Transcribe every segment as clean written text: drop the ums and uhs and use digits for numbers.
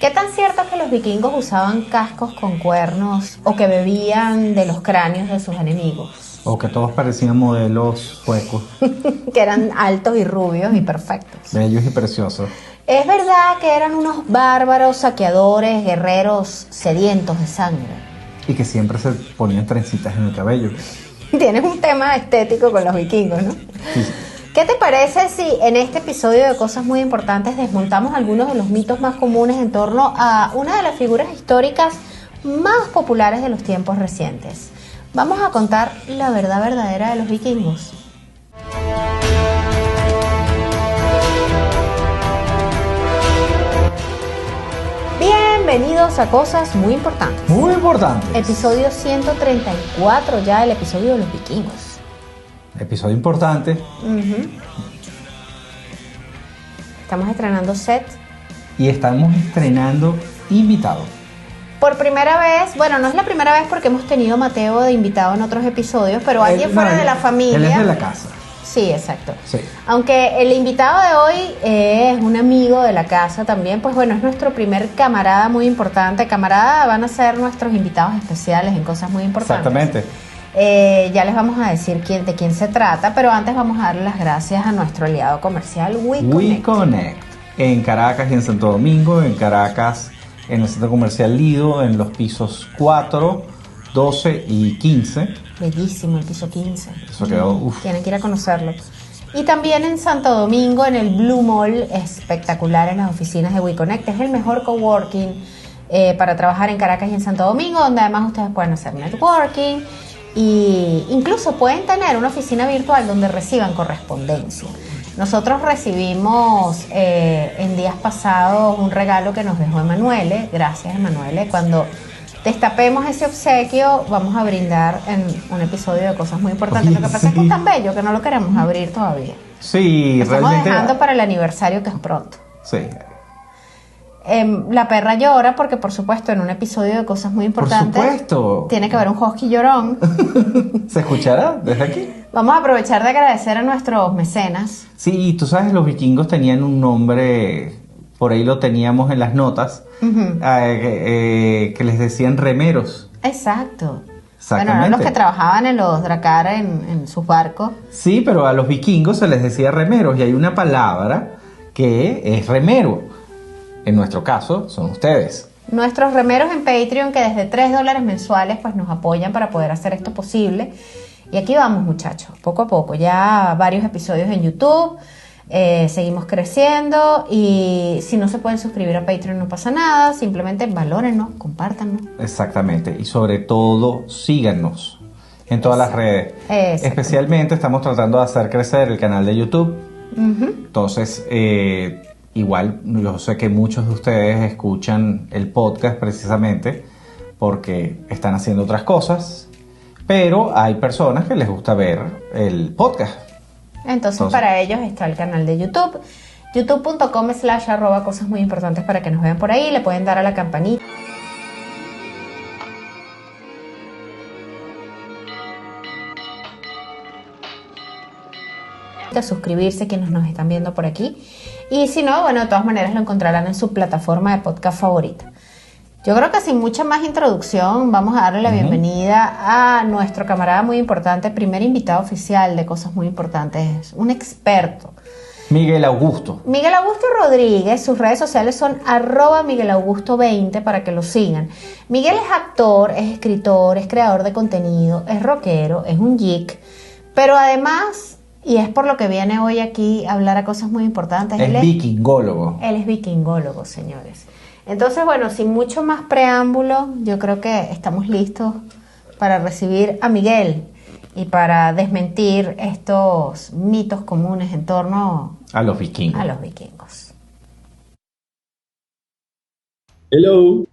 ¿Qué tan cierto es que los vikingos usaban cascos con cuernos o que bebían de los cráneos de sus enemigos? O que todos parecían modelos suecos, Que eran altos y rubios y perfectos. bellos y preciosos. ¿Es verdad que eran unos bárbaros, saqueadores, guerreros sedientos de sangre? Y que siempre se ponían trencitas en el cabello. Tienes un tema estético con los vikingos, ¿no? Sí. ¿Qué te parece si en este episodio de Cosas Muy Importantes desmontamos algunos de los mitos más comunes en torno a una de las figuras históricas más populares de los tiempos recientes? Vamos a contar la verdad verdadera de los vikingos. Bienvenidos a Cosas Muy Importantes. Muy importante. Episodio 134 ya, el episodio de los vikingos. Episodio importante. Estamos estrenando set. Y estamos estrenando invitados. Por primera vez, bueno, no es la primera vez porque hemos tenido a Mateo de invitado en otros episodios, pero alguien fuera de la familia. Él es de la casa. Sí, exacto. Sí. Aunque el invitado de hoy es un amigo de la casa también, pues bueno, es nuestro primer camarada muy importante. Camarada van a ser nuestros invitados especiales en Cosas Muy Importantes. Exactamente. Ya les vamos a decir de quién se trata, pero antes vamos a darle las gracias a nuestro aliado comercial WeConnect. En Caracas y en Santo Domingo. En Caracas, en el centro comercial Lido, en los pisos 4, 12 y 15. Bellísimo el piso 15. Eso quedó, uf. Tienen que ir a conocerlo. Y también en Santo Domingo, en el Blue Mall, espectacular en las oficinas de WeConnect. Es el mejor coworking para trabajar en Caracas y en Santo Domingo, donde además ustedes pueden hacer networking y incluso pueden tener una oficina virtual donde reciban correspondencia. Nosotros recibimos en días pasados un regalo que nos dejó Emanuele. Gracias, Emanuele. Cuando destapemos ese obsequio, vamos a brindar en un episodio de Cosas Muy Importantes. Oye, Lo que pasa es que es tan bello que no lo queremos abrir todavía. Sí, Lo estamos realmente. dejando para el aniversario, que es pronto. Sí. La perra llora porque, por supuesto, en un episodio de Cosas Muy Importantes, Por supuesto. tiene que haber un husky llorón. ¿Se escuchará desde aquí? Vamos a aprovechar de agradecer a nuestros mecenas. Sí, tú sabes, los vikingos tenían un nombre, por ahí lo teníamos en las notas, que les decían remeros. Exacto. Exactamente. Bueno, eran los que trabajaban en los dracar en sus barcos. Sí, pero a los vikingos se les decía remeros y hay una palabra que es remero. En nuestro caso, son ustedes. Nuestros remeros en Patreon, que desde $3 mensuales pues nos apoyan para poder hacer esto posible. Y aquí vamos, muchachos, poco a poco. Ya varios episodios en YouTube, seguimos creciendo y si no se pueden suscribir a Patreon no pasa nada, simplemente valórennos, compártanos. Exactamente, y sobre todo síganos en todas las redes. Especialmente estamos tratando de hacer crecer el canal de YouTube. Entonces, igual yo sé que muchos de ustedes escuchan el podcast precisamente porque están haciendo otras cosas, pero hay personas que les gusta ver el podcast. Entonces para ellos está el canal de YouTube, youtube.com/cosas muy importantes para que nos vean por ahí, le pueden dar a la campanita. Suscribirse quienes nos están viendo por aquí y si no, bueno, de todas maneras lo encontrarán en su plataforma de podcast favorita. Yo creo que sin mucha más introducción vamos a darle la bienvenida a nuestro camarada muy importante, primer invitado oficial de Cosas Muy Importantes, un experto. Miguel Augusto. Miguel Augusto Rodríguez, sus redes sociales son @MiguelAugusto20 para que lo sigan. Miguel es actor, es escritor, es creador de contenido, es rockero, es un geek, pero además, y es por lo que viene hoy aquí a hablar a Cosas Muy Importantes, Es vikingólogo. Él es vikingólogo, señores. Entonces, bueno, sin mucho más preámbulo, yo creo que estamos listos para recibir a Miguel y para desmentir estos mitos comunes en torno a los vikingos. Hello.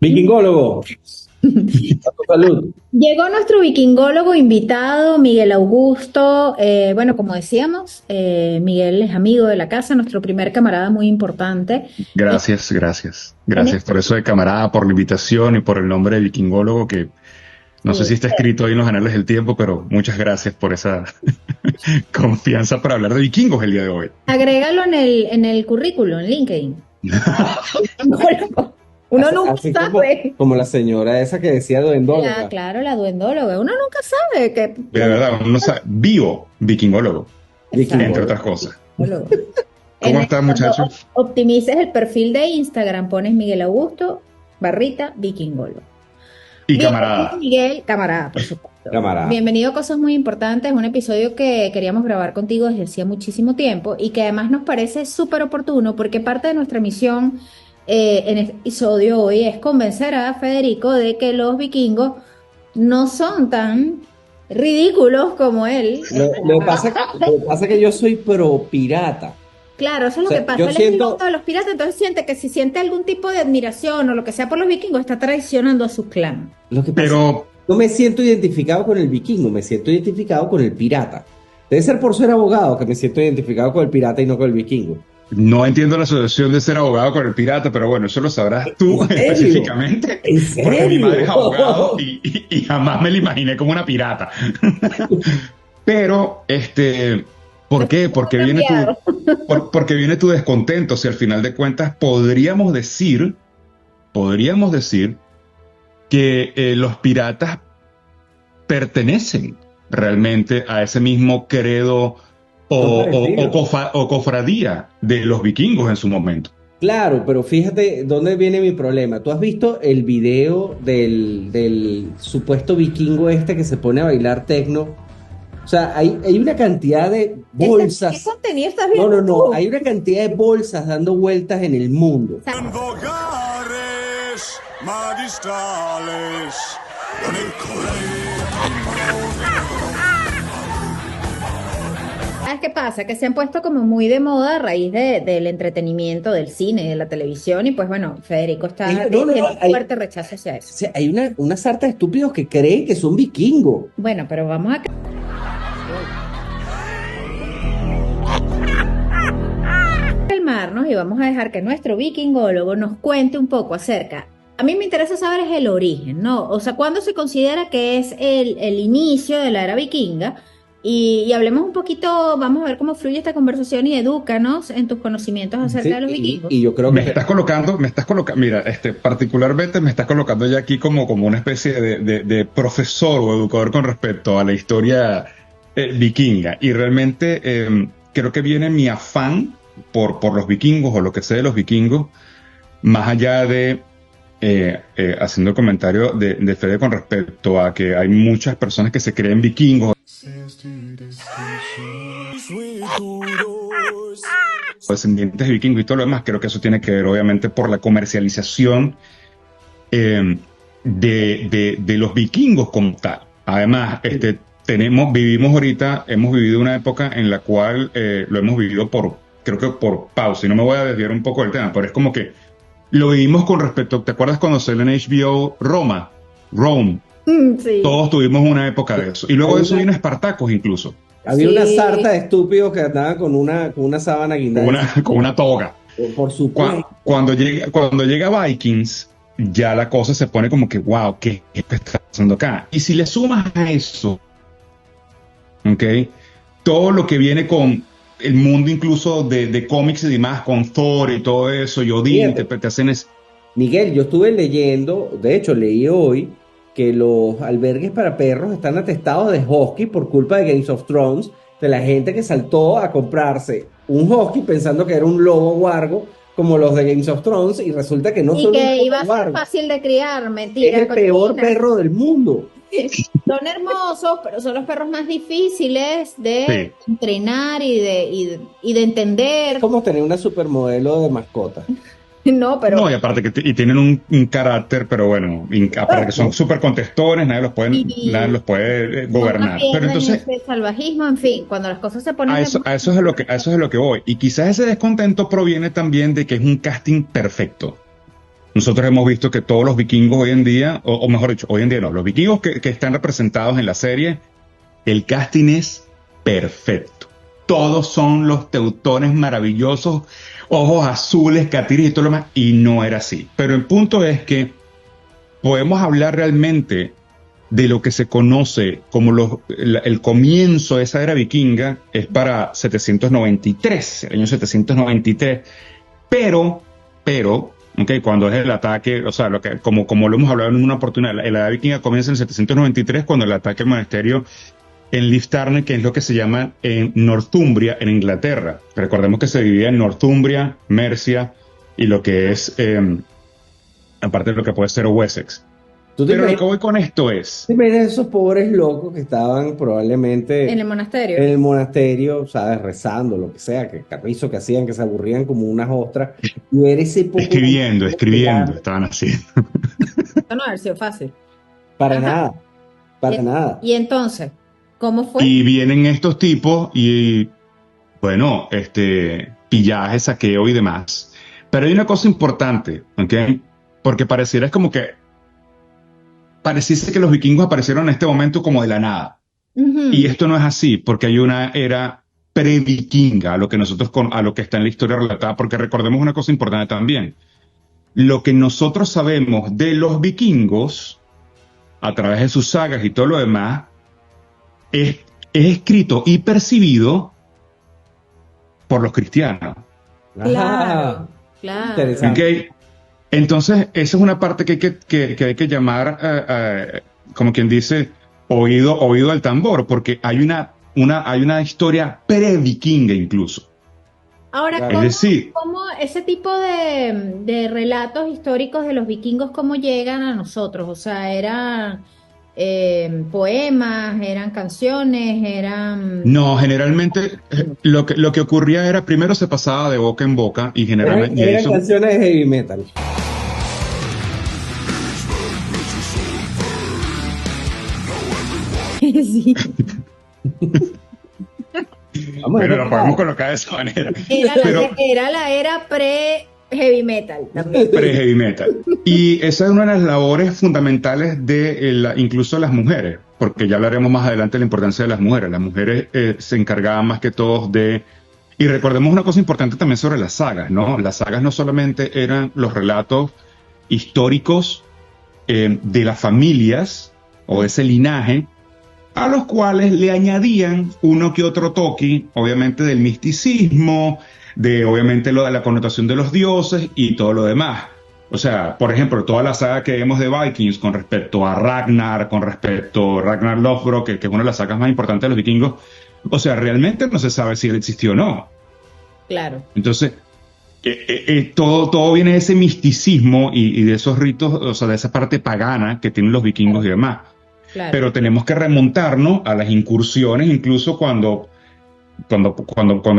Vikingólogo. Salud. Llegó nuestro vikingólogo invitado, Miguel Augusto. Bueno, como decíamos, Miguel es amigo de la casa, nuestro primer camarada muy importante. Gracias por eso de camarada, por la invitación y por el nombre de vikingólogo, que no sé si está escrito ahí en los anales del tiempo, pero muchas gracias por esa confianza para hablar de vikingos el día de hoy. Agrégalo en el currículum, en LinkedIn. Uno nunca sabe. Como la señora esa que decía duendóloga. Claro, la duendóloga. Uno nunca sabe que. De verdad, uno sabe. Vikingólogo. Entre otras cosas. ¿Cómo estás, muchachos? Optimices el perfil de Instagram, pones Miguel Augusto / vikingólogo. Y camarada. Miguel, camarada, por supuesto. Camarada. Bienvenido a Cosas Muy Importantes, un episodio que queríamos grabar contigo desde hacía muchísimo tiempo y que además nos parece súper oportuno porque parte de nuestra misión en este episodio hoy es convencer a Federico de que los vikingos no son tan ridículos como él. Lo que pasa es que yo soy pro pirata. Claro, eso es lo que pasa. Él es piloto de los piratas, entonces siente que si siente algún tipo de admiración o lo que sea por los vikingos, está traicionando a su clan. Lo que pasa es que no me siento identificado con el vikingo, me siento identificado con el pirata. Debe ser por ser abogado que me siento identificado con el pirata y no con el vikingo. No entiendo la asociación de ser abogado con el pirata, pero bueno, eso lo sabrás tú específicamente. ¿En serio? Porque mi madre es abogado y jamás me la imaginé como una pirata. Pero, ¿por qué? Porque viene tu descontento. Si al final de cuentas podríamos decir que los piratas pertenecen realmente a ese mismo credo o cofradía de los vikingos en su momento. Claro, pero fíjate dónde viene mi problema. ¿Tú has visto el video del supuesto vikingo que se pone a bailar tecno? O sea, hay una cantidad de bolsas. ¿Qué contenido estás viendo? No, hay una cantidad de bolsas dando vueltas en el mundo. ¿Sabes qué pasa? Que se han puesto como muy de moda a raíz del entretenimiento, del cine, de la televisión, y pues bueno, Federico está teniendo un fuerte rechazo hacia eso. O sea, hay una sarta de estúpidos que creen que son vikingos. Bueno, pero vamos a calmarnos y vamos a dejar que nuestro vikingólogo nos cuente un poco acerca. A mí me interesa saber es el origen, ¿no? O sea, ¿cuándo se considera que es el inicio de la era vikinga? Y hablemos un poquito, vamos a ver cómo fluye esta conversación y edúcanos en tus conocimientos acerca de los vikingos. Y yo creo que me estás colocando, mira, particularmente me estás colocando ya aquí como una especie de profesor o educador con respecto a la historia vikinga. Y realmente creo que viene mi afán por los vikingos o lo que sé de los vikingos, más allá de haciendo el comentario de Fede con respecto a que hay muchas personas que se creen vikingos, descendientes de vikingos y todo lo demás. Creo que eso tiene que ver obviamente por la comercialización de los vikingos como tal. Además, hemos vivido una época en la cual lo hemos vivido creo que por pausa, y no me voy a desviar un poco del tema, pero es como que lo vivimos con respecto, ¿te acuerdas cuando salió en HBO Rome? Sí. Todos tuvimos una época de eso. Y luego de eso vino Espartacos incluso. Había una sarta de estúpidos que andaban con una sábana guindada. Con una toga. Por supuesto. Cuando llega Vikings, ya la cosa se pone como que, wow, ¿qué está pasando acá? Y si le sumas a eso, ¿ok? Todo lo que viene con el mundo incluso de cómics y demás, con Thor y todo eso, y Odín, te hacen eso. Miguel, yo estuve leyendo, de hecho leí hoy, que los albergues para perros están atestados de husky por culpa de Game of Thrones, de la gente que saltó a comprarse un husky pensando que era un lobo wargo como los de Game of Thrones y resulta que no son un lobo wargo. Y que iba a ser fácil de criar, mentira. Es el peor perro del mundo. Son hermosos, pero son los perros más difíciles de entrenar y de entender. Es como tener una supermodelo de mascota. No, pero... No, y aparte que tienen un carácter, pero bueno, aparte que son súper contestones, nadie los puede gobernar. Pero entonces... El salvajismo, en fin, cuando las cosas se ponen... A eso es a lo que voy. Y quizás ese descontento proviene también de que es un casting perfecto. Nosotros hemos visto que todos los vikingos hoy en día, o mejor dicho, hoy en día no, los vikingos que están representados en la serie, el casting es perfecto. Todos son los teutones maravillosos, ojos azules, catiris y todo lo demás, y no era así. Pero el punto es que podemos hablar realmente de lo que se conoce como el comienzo de esa era vikinga es para 793, el año 793, pero, okay, cuando es el ataque, o sea, como lo hemos hablado en una oportunidad, la era vikinga comienza en 793 cuando el ataque al monasterio en Liftarne, que es lo que se llama en Northumbria, en Inglaterra. Recordemos que se dividía en Northumbria, Mercia y lo que es, aparte de lo que puede ser Wessex. Pero lo que voy con esto es... ¿Te imaginas esos pobres locos que estaban probablemente... En el monasterio. En el monasterio, ¿sabes? Rezando, lo que sea, que carrizo que hacían, que se aburrían como unas ostras. Y ver ese poco... Escribiendo, estaban haciendo. Esto no ha sido fácil. Para nada, nada. Y entonces, ¿cómo fue? Y vienen estos tipos y, bueno, pillaje, saqueo y demás. Pero hay una cosa importante, ¿ok? Porque pareciera pareciese que los vikingos aparecieron en este momento como de la nada. Uh-huh. Y esto no es así, porque hay una era pre-vikinga a lo que está en la historia relatada, porque recordemos una cosa importante también. Lo que nosotros sabemos de los vikingos, a través de sus sagas y todo lo demás, es escrito y percibido por los cristianos. Claro. Interesante. Okay. Entonces, esa es una parte que hay que llamar, como quien dice, oído al tambor, porque hay una historia pre-vikinga incluso. Ahora, ¿cómo ese tipo de relatos históricos de los vikingos, cómo llegan a nosotros? O sea, ¿eran poemas, eran canciones, eran...? No, generalmente lo que ocurría era, primero se pasaba de boca en boca y generalmente... Eran canciones de heavy metal. Sí. Pero lo podemos colocar de esa manera. Era la era pre-heavy metal también. Pre-heavy metal. Y esa es una de las labores fundamentales de incluso las mujeres, porque ya hablaremos más adelante de la importancia de las mujeres. Las mujeres se encargaban más que todos de... Y recordemos una cosa importante también sobre las sagas, ¿no? Las sagas no solamente eran los relatos históricos de las familias o de ese linaje, a los cuales le añadían uno que otro toque, obviamente del misticismo, de obviamente lo de la connotación de los dioses y todo lo demás. O sea, por ejemplo, toda la saga que vemos de Vikings con respecto a Ragnar, con respecto a Ragnar Lothbrok, que es una de las sagas más importantes de los vikingos, o sea, realmente no se sabe si él existió o no. Claro. Entonces, todo viene de ese misticismo y de esos ritos, o sea, de esa parte pagana que tienen los vikingos y demás. Claro. Pero tenemos que remontarnos a las incursiones, incluso cuando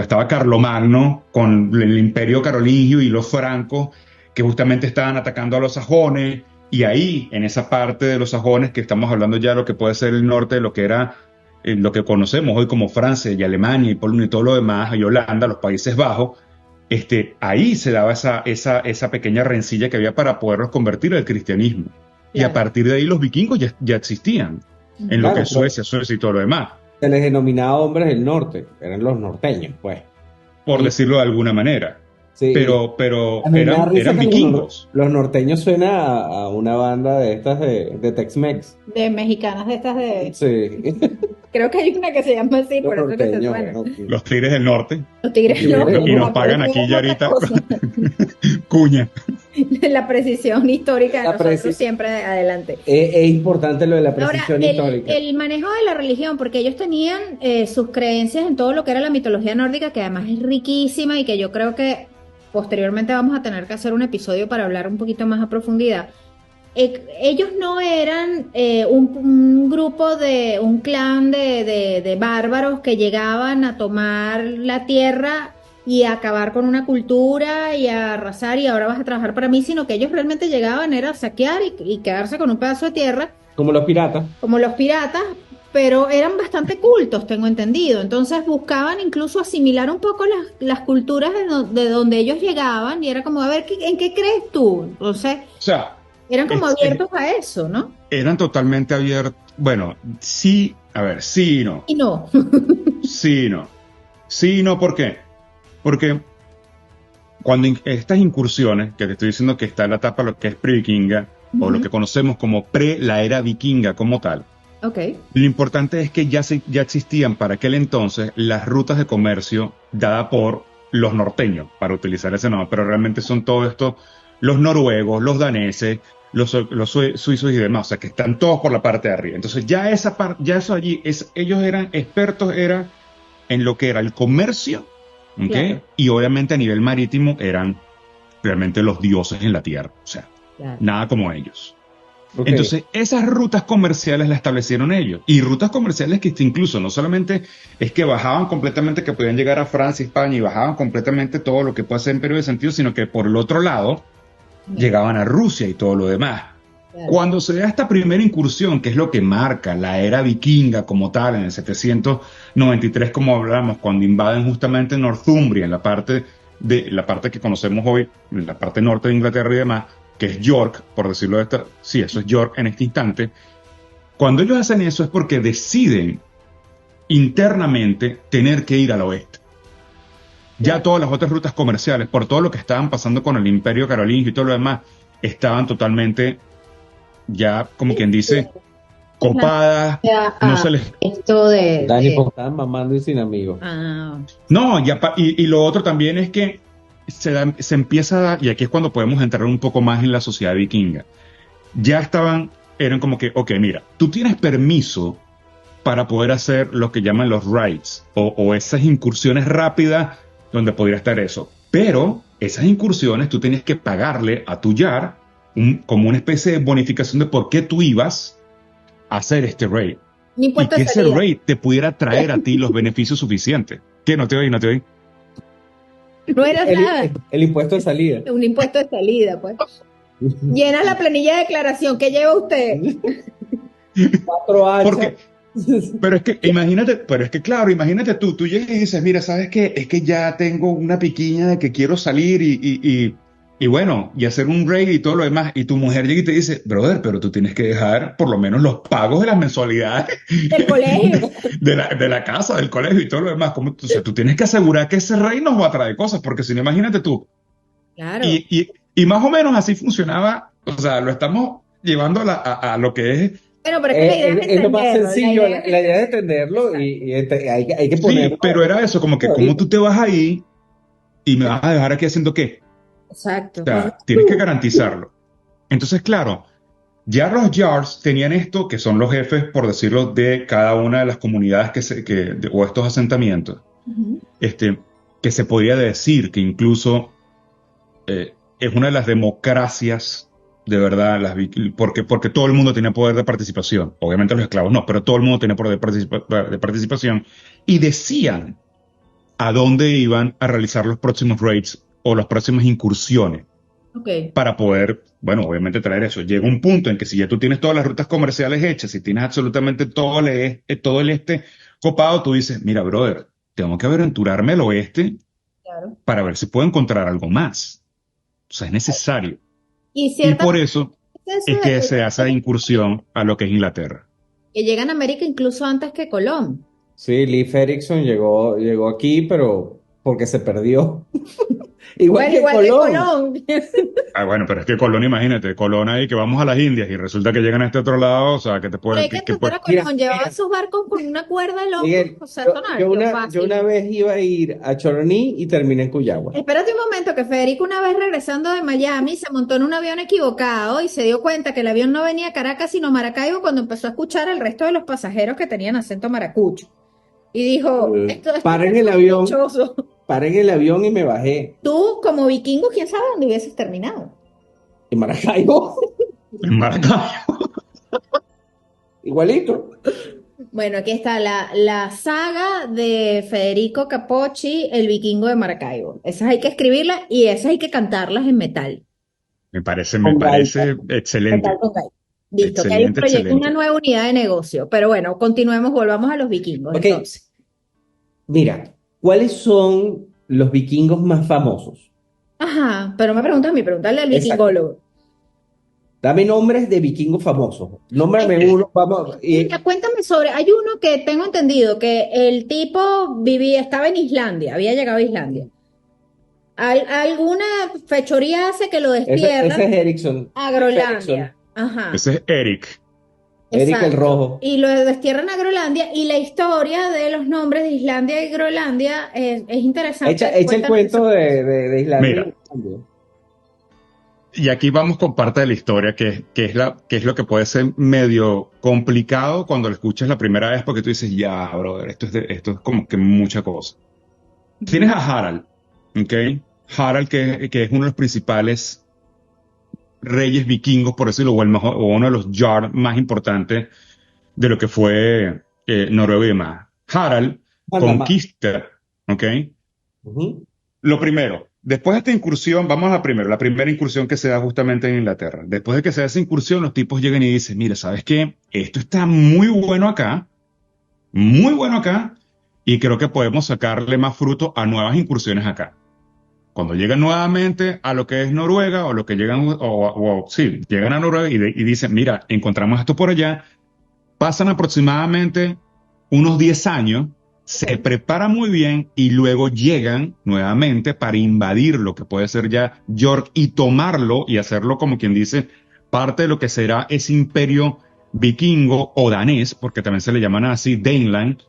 estaba Carlomagno con el imperio carolingio y los francos, que justamente estaban atacando a los sajones, y ahí, en esa parte de los sajones, que estamos hablando ya de lo que puede ser el norte de lo que era lo que conocemos hoy como Francia y Alemania y Polonia y todo lo demás, y Holanda, los Países Bajos, ahí se daba esa pequeña rencilla que había para poderlos convertir al cristianismo. Claro. Y a partir de ahí los vikingos ya existían, en lo que es Suecia y todo lo demás. Se les denominaba hombres del norte, eran los norteños, pues. Por decirlo de alguna manera. Sí. Pero eran vikingos. Los norteños suena a una banda de estas de Tex-Mex. De mexicanas de estas de... Sí. Creo que hay una que se llama así, por eso que se suena. Bueno, los Tigres del Norte. Los Tigres del Norte. Y nos pagan aquí ya ahorita. Cuña. La precisión histórica de nosotros siempre adelante. Es importante lo de la precisión histórica. El manejo de la religión, porque ellos tenían sus creencias en todo lo que era la mitología nórdica, que además es riquísima y que yo creo que posteriormente vamos a tener que hacer un episodio para hablar un poquito más a profundidad. Ellos no eran un grupo un clan de bárbaros que llegaban a tomar la tierra y a acabar con una cultura y a arrasar y ahora vas a trabajar para mí, sino que ellos realmente llegaban era a saquear y quedarse con un pedazo de tierra. Como los piratas. Como los piratas, pero eran bastante cultos, tengo entendido. Entonces buscaban incluso asimilar un poco las culturas de donde ellos llegaban y era como, a ver, ¿en qué crees tú? Entonces, o sea, eran como abiertos a eso, ¿no? Eran totalmente abiertos. Bueno, sí, a ver, sí y no. Y no. Sí y no. Sí y no, ¿por qué? Porque cuando estas incursiones, que te estoy diciendo que está en la etapa lo que es pre-vikinga, o lo que conocemos como la era vikinga como tal. Okay. Lo importante es que ya existían para aquel entonces las rutas de comercio dadas por los norteños, para utilizar ese nombre, pero realmente son todo esto, los noruegos, los daneses, los suizos y demás, o sea, que están todos por la parte de arriba. Entonces ya eso allí, ellos eran expertos en lo que era el comercio, ¿okay? Claro. Y obviamente a nivel marítimo eran realmente los dioses en la tierra, o sea, claro, nada como ellos. Okay. Entonces, esas rutas comerciales las establecieron ellos. Y rutas comerciales que incluso no solamente es que bajaban completamente, que podían llegar a Francia, España, y bajaban completamente todo lo que puede ser Imperio de Sentido, sino que por el otro lado llegaban a Rusia y todo lo demás. Claro. Cuando se da esta primera incursión, que es lo que marca la era vikinga como tal, en el 793, como hablamos, cuando invaden justamente Northumbria, en la parte que conocemos hoy, en la parte norte de Inglaterra y demás, que es York, por decirlo de esta, sí, eso es York en este instante. Cuando ellos hacen eso es porque deciden internamente tener que ir al oeste. Ya todas las otras rutas comerciales, por todo lo que estaban pasando con el Imperio Carolingio y todo lo demás, estaban totalmente ya, como quien dice, copadas. No se les... Esto de... Dani, pues estaban mamando y sin amigos. No, y lo otro también es que se empieza a dar, y aquí es cuando podemos entrar un poco más en la sociedad vikinga. Ya eran como que, ok, mira, tú tienes permiso para poder hacer lo que llaman los raids, o esas incursiones rápidas donde podría estar eso. Pero esas incursiones tú tenías que pagarle a tu Jarl como una especie de bonificación de por qué tú ibas a hacer este raid. Y que ese raid te pudiera traer a ti los beneficios suficientes. ¿Qué? No te oí. No era nada. El impuesto de salida. Un impuesto de salida, pues. Llena la planilla de declaración. ¿Qué lleva usted? 4 años. Pero es que claro, imagínate tú llegas y dices, mira, ¿sabes qué? Es que ya tengo una piquiña de que quiero salir y bueno, y hacer un raid y todo lo demás, y tu mujer llega y te dice, brother, pero tú tienes que dejar por lo menos los pagos de las mensualidades del colegio, de la casa, del colegio y todo lo demás. O sea, tú tienes que asegurar que ese raid nos va a traer cosas, porque si no, imagínate tú. Claro. Y más o menos así funcionaba, o sea, lo estamos llevando a lo que es. Bueno, pero es que la idea es lo más sencillo, la idea es entenderlo y hay que ponerlo. Sí, pero era eso, como que cómo tú te vas ahí y me vas a dejar aquí haciendo qué. Exacto. O sea, tienes que garantizarlo. Entonces, claro, ya los Jarls tenían esto, que son los jefes, por decirlo, de cada una de las comunidades o estos asentamientos, que se podría decir que incluso es una de las democracias de verdad, porque todo el mundo tenía poder de participación. Obviamente los esclavos no, pero todo el mundo tenía poder de participación. Y decían a dónde iban a realizar los próximos raids o las próximas incursiones. Okay. Para poder, bueno, obviamente traer eso. Llega un punto en que si ya tú tienes todas las rutas comerciales hechas, si tienes absolutamente todo el este copado, tú dices, mira, brother, tengo que aventurarme al oeste, claro, para ver si puedo encontrar algo más. O sea, es necesario. Y por eso es que se hace incursión a lo que es Inglaterra. Que llegan a América incluso antes que Colón. Sí, Leif Erikson llegó aquí, pero porque se perdió. igual que Colón. Bueno, pero es que Colón, imagínate, Colón ahí que vamos a las Indias y resulta que llegan a este otro lado, o sea, que te pueden... Colón llevaba sus barcos con una cuerda al hombro. Miguel, O sea, yo una vez iba a ir a Choroní y terminé en Cuyagua. Espérate un momento, que Federico una vez regresando de Miami se montó en un avión equivocado y se dio cuenta que el avión no venía a Caracas sino a Maracaibo cuando empezó a escuchar al resto de los pasajeros que tenían acento maracucho. Y dijo, esto paren el avión. Paré en el avión y me bajé. Tú, como vikingo, quién sabe dónde hubieses terminado. En Maracaibo. En Maracaibo. Igualito. Bueno, aquí está la saga de Federico Capocci, el vikingo de Maracaibo. Esas hay que escribirlas y esas hay que cantarlas en metal. Me parece excelente. Metal con gaita. Listo, que hay un proyecto, una nueva unidad de negocio. Pero bueno, continuemos, volvamos a los vikingos. Okay. Entonces. Mira, ¿cuáles son los vikingos más famosos? Ajá, pero me preguntas a mí, pregúntale al vikingólogo. Dame nombres de vikingos famosos. Nómbrame uno, vamos. Cuéntame sobre, hay uno que tengo entendido que el tipo estaba en Islandia, había llegado a Islandia. Alguna fechoría hace que lo despiertan ese es Erikson. A Groenlandia. Ajá. Ese es Eric. Eric el Exacto. Rojo. Y lo destierran a Groenlandia y la historia de los nombres de Islandia y Groenlandia es interesante. Echa el Cuéntanos cuento eso. de Islandia. Mira, y aquí vamos con parte de la historia, que es lo que puede ser medio complicado cuando lo escuchas la primera vez, porque tú dices, ya, brother, esto es como que mucha cosa. Tienes a Harald, ¿ok? Harald, que es uno de los principales reyes vikingos, por decirlo, o uno de los jarl más importantes de lo que fue Noruega y demás. Harald Manda más. conquista, ¿ok? Ujú. Lo primero, después de esta incursión, vamos a primero, la primera incursión que se da justamente en Inglaterra. Después de que se da esa incursión, los tipos llegan y dicen, mira, ¿sabes qué? Esto está muy bueno acá, y creo que podemos sacarle más fruto a nuevas incursiones acá. Cuando llegan nuevamente a lo que es Noruega, o lo que llegan, sí, llegan a Noruega y dicen, mira, encontramos esto por allá, pasan aproximadamente unos 10 años, se preparan muy bien y luego llegan nuevamente para invadir lo que puede ser ya York y tomarlo y hacerlo, como quien dice, parte de lo que será ese imperio vikingo o danés, porque también se le llaman así, Daneland.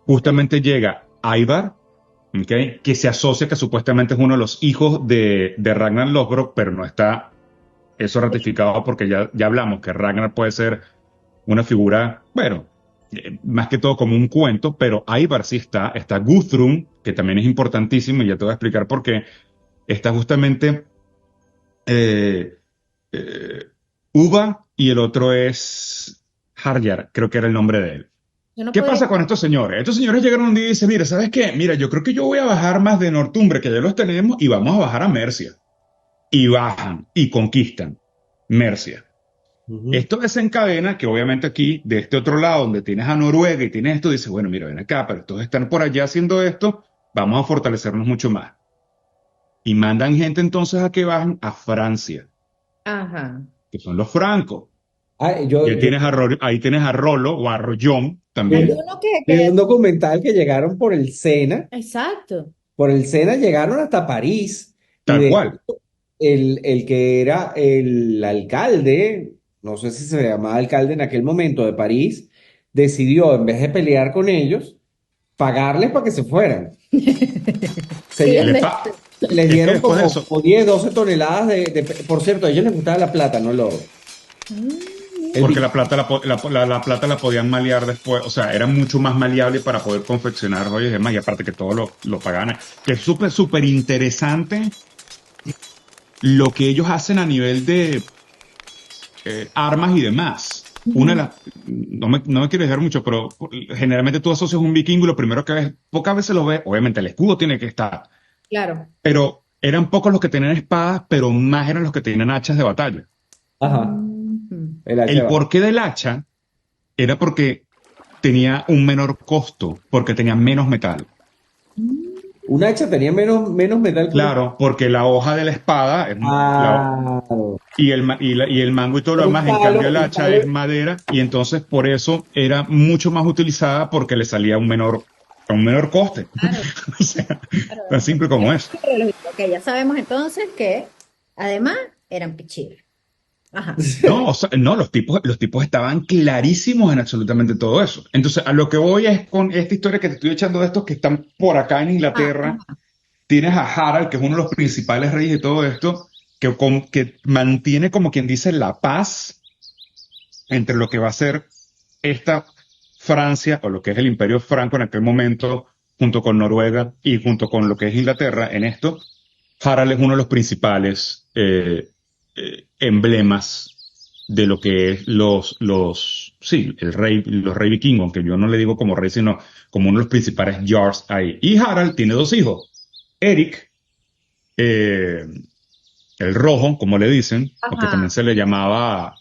Justamente llega Ivar, ¿ok? Que se asocia que supuestamente es uno de los hijos de Ragnar Lothbrok, pero no está eso ratificado, porque ya hablamos que Ragnar puede ser una figura, bueno, más que todo como un cuento, pero Ivar sí está Guthrum, que también es importantísimo, y ya te voy a explicar por qué. Está justamente eh, eh, Uva, y el otro es Harjar, creo que era el nombre de él. Yo no ¿Qué podría. pasa con estos señores? Estos señores llegaron un día y dicen, mira, ¿sabes qué? Mira, yo creo que yo voy a bajar más de Northumbria, que ya los tenemos, y vamos a bajar a Mercia. Y bajan y conquistan Mercia. Ujú. Esto desencadena que obviamente aquí, de este otro lado, donde tienes a Noruega y tienes esto, dices, bueno, mira, ven acá, pero estos están por allá haciendo esto, vamos a fortalecernos mucho más. Y mandan gente entonces a que bajen a Francia, Ajá. que son los francos. Ah, Y ahí tienes a Rollo o a Rollón yo Hay también, uno vi un documental que llegaron por el Sena. Exacto. Por el Sena llegaron hasta París. Y tal de cual. hecho, el que era el alcalde, no sé si se llamaba alcalde en aquel momento de París, decidió, en vez de pelear con ellos, pagarles para que se fueran. Se Sí, lle- Le de- pa- Les es que dieron después de como, eso, como 10, 12 toneladas Por cierto, a ellos les gustaba la plata, no el oro. El porque vi- la plata la plata la podían malear después, o sea, era mucho más maleable para poder confeccionar joyas y demás, y aparte que todo lo pagaban. Que es súper, súper interesante lo que ellos hacen a nivel de armas y demás. Una de Ujú. las, no me quiero dejar mucho, pero generalmente tú asocias un vikingo y lo primero que ves, pocas veces lo ves, obviamente el escudo tiene que estar, Claro. pero eran pocos los que tenían espadas, pero más eran los que tenían hachas de batalla. Ajá, Ujú. el hacha El va. porqué del hacha era porque tenía un menor costo, porque tenía menos metal. Un hacha tenía menos metal que una. Claro, porque la hoja de la espada Ah, y el mango y todo lo era un demás, en palo, cambio el un hacha palo. es madera, y entonces por eso era mucho más utilizada, porque le salía un menor coste. Claro, O sea, claro. tan simple como es. Ok, ya sabemos entonces que además eran pichilas. Ajá. No, o sea, no, los tipos estaban clarísimos en absolutamente todo eso. Entonces, a lo que voy es con esta historia que te estoy echando de estos que están por acá en Ah, Inglaterra. ajá. Tienes a Harald, que es uno de los principales reyes de todo esto, que mantiene, como quien dice, la paz entre lo que va a ser esta Francia, o lo que es el Imperio Franco en aquel momento, junto con Noruega y junto con lo que es Inglaterra en esto. Harald es uno de los principales emblemas de lo que es sí, los rey vikingo, aunque yo no le digo como rey, sino como uno de los principales jarls ahí. Y Harald tiene dos hijos, Eric, eh, el rojo, como le dicen, o que también Ajá. se le llamaba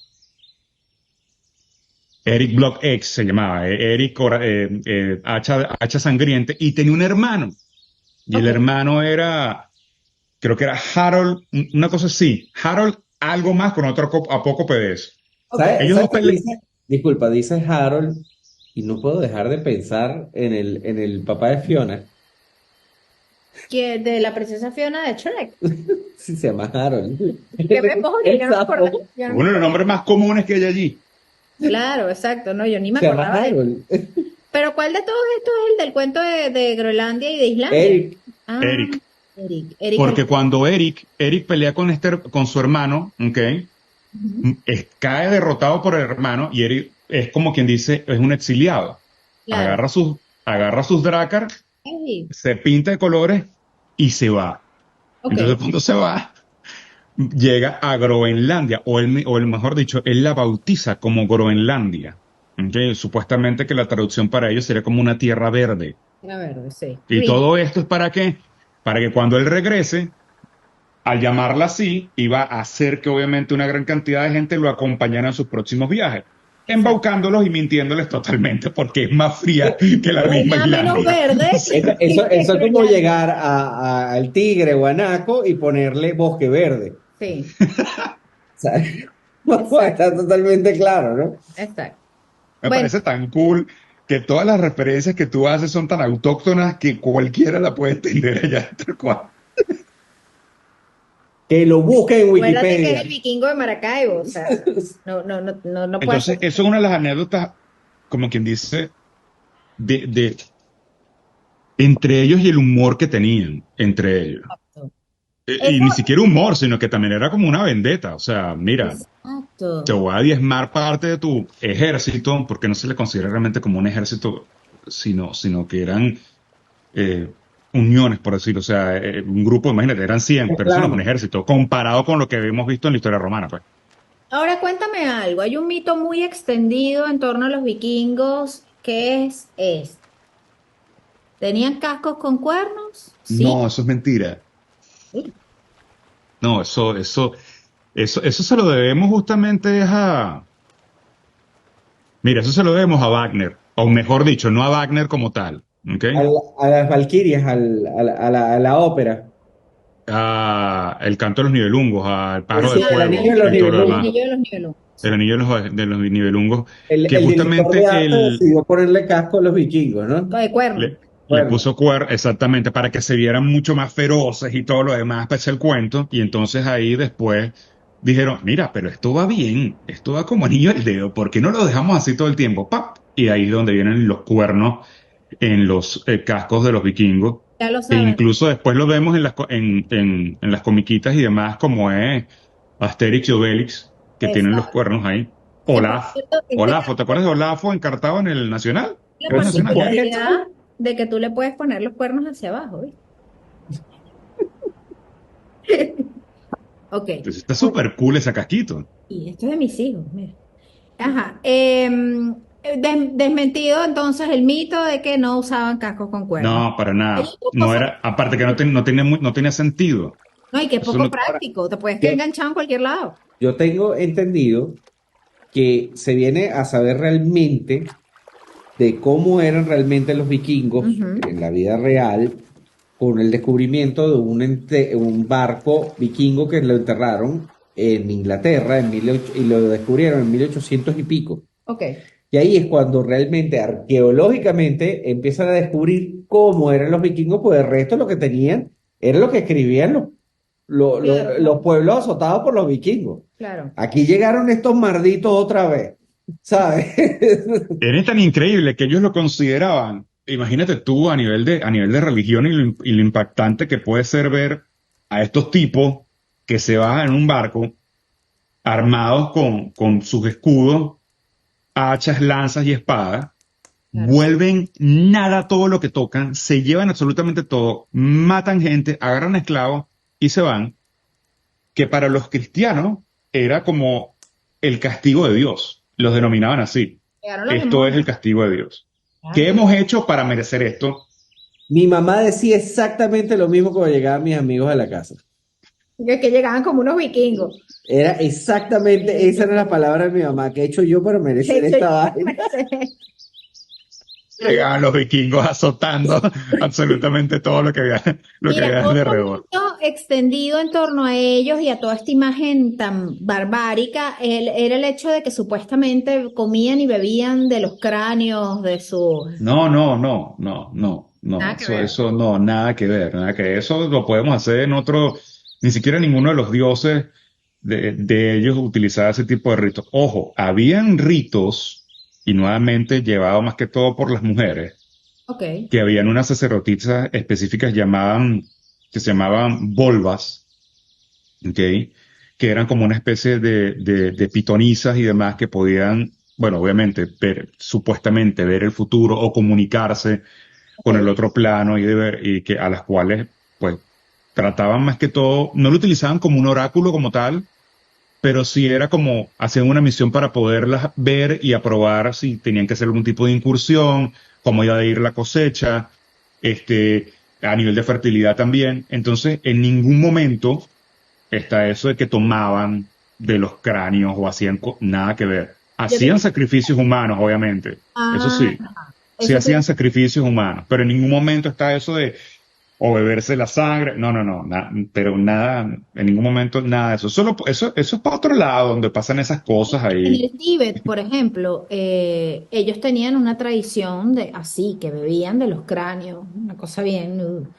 Eric Block X, se llamaba, Hacha Sangriente, y tenía un hermano, y el Ok. hermano era, creo que era Harold, una cosa así, Harold algo más con otro apócope de eso. Ok. Ellos ¿Sabes dos qué pelean. dice? Disculpa, dice Harold, y no puedo dejar de pensar en el papá de Fiona. De la princesa Fiona de Shrek. Sí, se llama Harold. ¿Qué me pongo? El Yo no me sapo acordaba. Yo no me Uno de los nombres más comunes que hay allí. Claro, exacto, no, yo ni me se llama acordaba de eso. Harold. Pero ¿cuál de todos estos es el del cuento de Groenlandia y de Islandia? Eric. Ah, Eric. Eric Porque cuando Eric pelea con su hermano, ¿ok? Cae derrotado por el hermano y Eric es como quien dice, es un exiliado. Claro. Agarra sus Drakkar, Ey, se pinta de colores y se va. ok. Entonces cuando se va, llega a Groenlandia, o el mejor dicho, él la bautiza como Groenlandia. ¿Ok? Supuestamente que la traducción para ellos sería como una tierra verde. A ver, sí. Y Green. todo esto es para qué? Para que cuando él regrese, al llamarla así, iba a hacer que obviamente una gran cantidad de gente lo acompañara en sus próximos viajes, embaucándolos y mintiéndoles totalmente porque es más fría que la Es misma más menos Islandia. verde. Eso es como llegar al Tigre o a Naco y ponerle Bosque Verde. Sí, O sea, está totalmente claro, ¿no? exacto. Me Bueno, parece tan cool que todas las referencias que tú haces son tan autóctonas que cualquiera la puede entender allá tal cual. Que lo busquen en acuérdate que es Wikipedia. el vikingo de Maracaibo, o sea, no puede Entonces, ser. eso es una de las anécdotas, como quien dice, de entre ellos y el humor que tenían entre ellos. Y Eso, ni siquiera humor, sino que también era como una vendetta. O sea, mira, te exacto. voy a diezmar parte de tu ejército, porque no se le considera realmente como un ejército, sino que eran eh, uniones, por decirlo. O sea, un grupo, imagínate, eran 100, pero eso no es un Claro. ejército, comparado con lo que hemos visto en la historia romana, pues. Ahora cuéntame algo. Hay un mito muy extendido en torno a los vikingos. ¿Qué es este? ¿Tenían cascos con cuernos? Sí. No, eso es mentira. Sí. No, eso se lo debemos justamente mira, eso se lo debemos a Wagner, o mejor dicho, no a Wagner como tal, ¿ok? A las Valquirias, a la ópera. El canto de los nivelungos, al pájaro de Sí, el fuego anillo de los y todo lo El demás, nivelungos. anillo de los niveles. el Sí. anillo de los nivelungos, que El director justamente de arte decidió ponerle casco a los vikingos, ¿no? De cuernos. le Bueno, puso cuerno exactamente para que se vieran mucho más feroces y todo lo demás, para el cuento, y entonces ahí después dijeron, mira, pero esto va bien, esto va como anillo al dedo, ¿por qué no lo dejamos así todo el tiempo? ¡Pap! Y ahí es donde vienen los cuernos en los cascos de los vikingos. Ya lo E saben. incluso después lo vemos en las comiquitas y demás, como es Asterix y Obelix, que tienen los Exacto. cuernos ahí. Que por Olaf. cierto, este Olafo, ¿te casco acuerdas de Olafo encartado en el Nacional? tiene Era la por el Nacional ya. supuesto. particularidad de que tú le puedes poner los cuernos hacia abajo, ¿viste? Ok. Entonces está súper cool ese casquito. Y esto es de mis hijos, mira. Ajá. Desmentido entonces el mito de que no usaban cascos con cuernos. No, para nada. Ellos poco No era, aparte que no tenía sentido. no, y que es Eso poco no, práctico, te puedes Yo, quedar enganchado en cualquier lado. yo tengo entendido que se viene a saber realmente de cómo eran realmente los vikingos Ujú. en la vida real con el descubrimiento de un barco vikingo que lo enterraron en Inglaterra y lo descubrieron en 1800 y pico. Ok. Y ahí es cuando realmente arqueológicamente empiezan a descubrir cómo eran los vikingos, pues el resto lo que tenían era lo que escribían Claro, los pueblos azotados por los vikingos. claro. Aquí llegaron estos marditos otra vez, ¿sabes? era tan increíble que ellos lo consideraban. Imagínate tú a nivel de religión y lo impactante que puede ser ver a estos tipos que se bajan en un barco armados con sus escudos, hachas, lanzas y espadas, Claro. vuelven nada todo lo que tocan, se llevan absolutamente todo, matan gente, agarran esclavos y se van, que para los cristianos era como el castigo de Dios, los denominaban así. Llegaron los Esto es el demonios. castigo de Dios. ¿Qué Claro. hemos hecho para merecer esto? Mi mamá decía exactamente lo mismo cuando llegaban mis amigos a la casa. Que llegaban como unos vikingos. Era exactamente, esa era la palabra de mi mamá, ¿qué he hecho yo para merecer esta vaina? Llegaban los vikingos azotando absolutamente todo lo que Mira, había de otro alrededor. mito extendido en torno a ellos y a toda esta imagen tan barbárica era el hecho de que supuestamente comían y bebían de los cráneos de sus... No, no, no, no, no. no, Nada que ver. eso no, nada que ver, nada que ver. Eso lo podemos hacer en otro, ni siquiera ninguno de los dioses de ellos utilizaba ese tipo de ritos. Ojo, habían ritos, y nuevamente llevado más que todo por las mujeres, Ok. que habían unas sacerdotisas específicas que se llamaban volvas, ¿ok? Que eran como una especie de pitonisas y demás que podían, bueno, obviamente, supuestamente ver el futuro o comunicarse con el Ok. otro plano y que a las cuales, pues, trataban más que todo, no lo utilizaban como un oráculo como tal, pero sí era como hacían una misión para poderlas ver y aprobar si tenían que hacer algún tipo de incursión, cómo iba a ir la cosecha, este, a nivel de fertilidad también. Entonces, en ningún momento está eso de que tomaban de los cráneos o hacían nada que ver. Yo Hacían tengo... sacrificios humanos, obviamente. Eso Ah, sí, sí eso hacían te... sacrificios humanos, pero en ningún momento está eso de o beberse la sangre. No, no, no, pero nada, en ningún momento nada de eso. Eso es para otro lado donde pasan esas cosas En ahí. el Tíbet, por ejemplo, ellos tenían una tradición de así, que bebían de los cráneos, una cosa bien.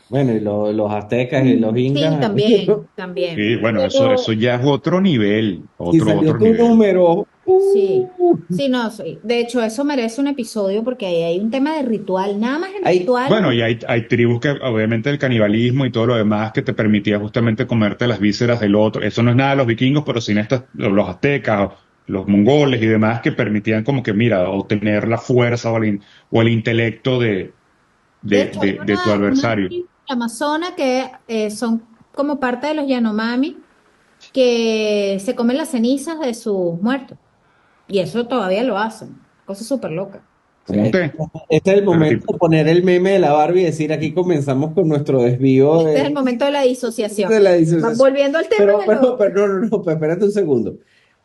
Bueno, y los aztecas y los Sí, incas, también, también. Sí, bueno, eso Pero ya es otro nivel, si salió otro tu nivel. número, sí, sí, no, sí. De hecho, eso merece un episodio porque ahí hay un tema de ritual, nada más el hay, ritual. Bueno, y hay tribus que, obviamente, el canibalismo y todo lo demás que te permitía justamente comerte las vísceras del otro. Eso no es nada de los vikingos, pero sin estas, los aztecas, los mongoles y demás que permitían como que, mira, obtener la fuerza o el intelecto De hecho, hay de tu una adversario. tribu amazona que son como parte de los Yanomami que se comen las cenizas de sus muertos. Y eso todavía lo hacen. Cosa súper loca. ¿Cómo este, te? este es el Pero momento tipo, de poner el meme de la Barbie y decir aquí comenzamos con nuestro desvío Este es el momento de la disociación. de la disociación. Volviendo al tema de los... Pero no, no, no, pero espérate un segundo.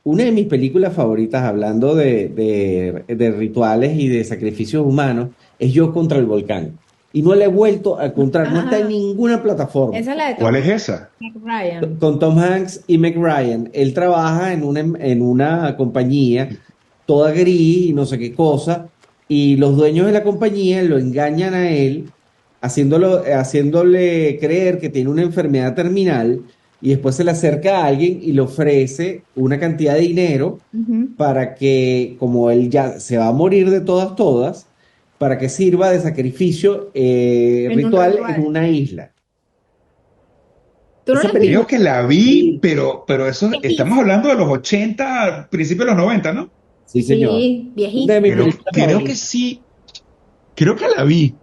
Una de mis películas favoritas, hablando de rituales y de sacrificios humanos, es Yo contra el volcán. Y no la he vuelto a encontrar, no está en Ah, ninguna plataforma. esa es la de ¿cuál Tom es esa? Ryan. Con Tom Hanks y Meg Ryan. Él trabaja en una compañía toda gris y no sé qué cosa, y los dueños de la compañía lo engañan a él, haciéndole creer que tiene una enfermedad terminal, y después se le acerca a alguien y le ofrece una cantidad de dinero Ujú. para que, como él ya se va a morir de todas, todas, para que sirva de sacrificio En un ritual en ritual. una isla. ¿Tú no la Esa has visto? Creo película que la vi, sí, pero eso, estamos Viejísima. hablando de los 80, principios de los 90, ¿no? sí, señor. Sí, Una de mis viejísima. películas Creo que favoritas. sí, creo que la vi.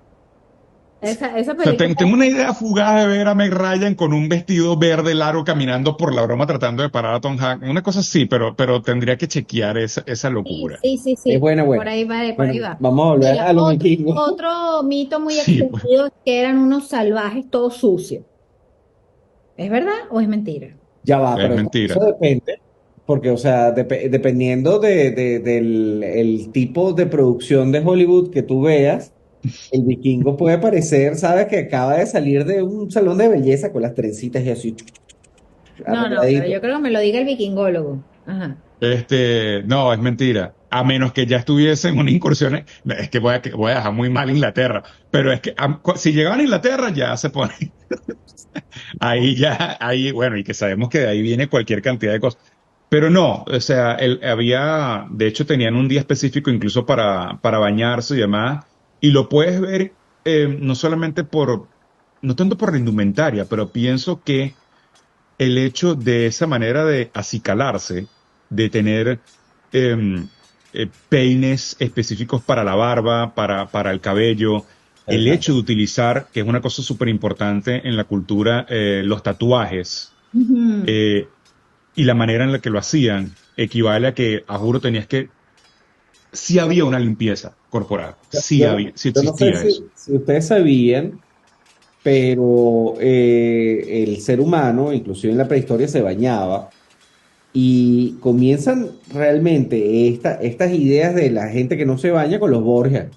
Esa O sea, película. tengo una idea fugaz de ver a Meg Ryan con un vestido verde largo caminando por la broma tratando de parar a Tom Hanks. Una cosa así, pero tendría que chequear esa Sí, locura. sí, sí, Es sí. buena, Por buena. ahí va, por ahí Bueno, va. vamos a volver Mira, a los otro, vikingos. otro mito muy Sí, pues. extendido es que eran unos salvajes todos sucios. ¿Es verdad o es mentira? Ya va, Es pero eso mentira. depende, porque, o sea, dependiendo del el tipo de producción de Hollywood que tú veas, el vikingo puede parecer, ¿sabes? Que acaba de salir de un salón de belleza con las trencitas y así, No, no, pero arregladito. yo creo que me lo diga el vikingólogo. Ajá. No, es mentira. A menos que ya estuviesen una incursión. Es que voy a dejar muy mal Inglaterra. Pero es que si llegaban a Inglaterra ya se pone. Ahí ya, ahí, bueno, y que sabemos que de ahí viene cualquier cantidad de cosas. Pero no, o sea, de hecho tenían un día específico incluso para bañarse y demás, y lo puedes ver no solamente no tanto por la indumentaria, pero pienso que el hecho de esa manera de acicalarse, de tener em, peines específicos para la barba, para el cabello, el hecho Exacto. de utilizar, que es una cosa súper importante en la cultura, los tatuajes Ujú. eh, y la manera en la que lo hacían, equivale a que, a juro, tenías que, sí había una limpieza corporal, sí Yo, había, sí yo no sé existía eso. si ustedes sabían, pero el ser humano, inclusive en la prehistoria, se bañaba. Y comienzan realmente estas ideas de la gente que no se baña con los Borgia,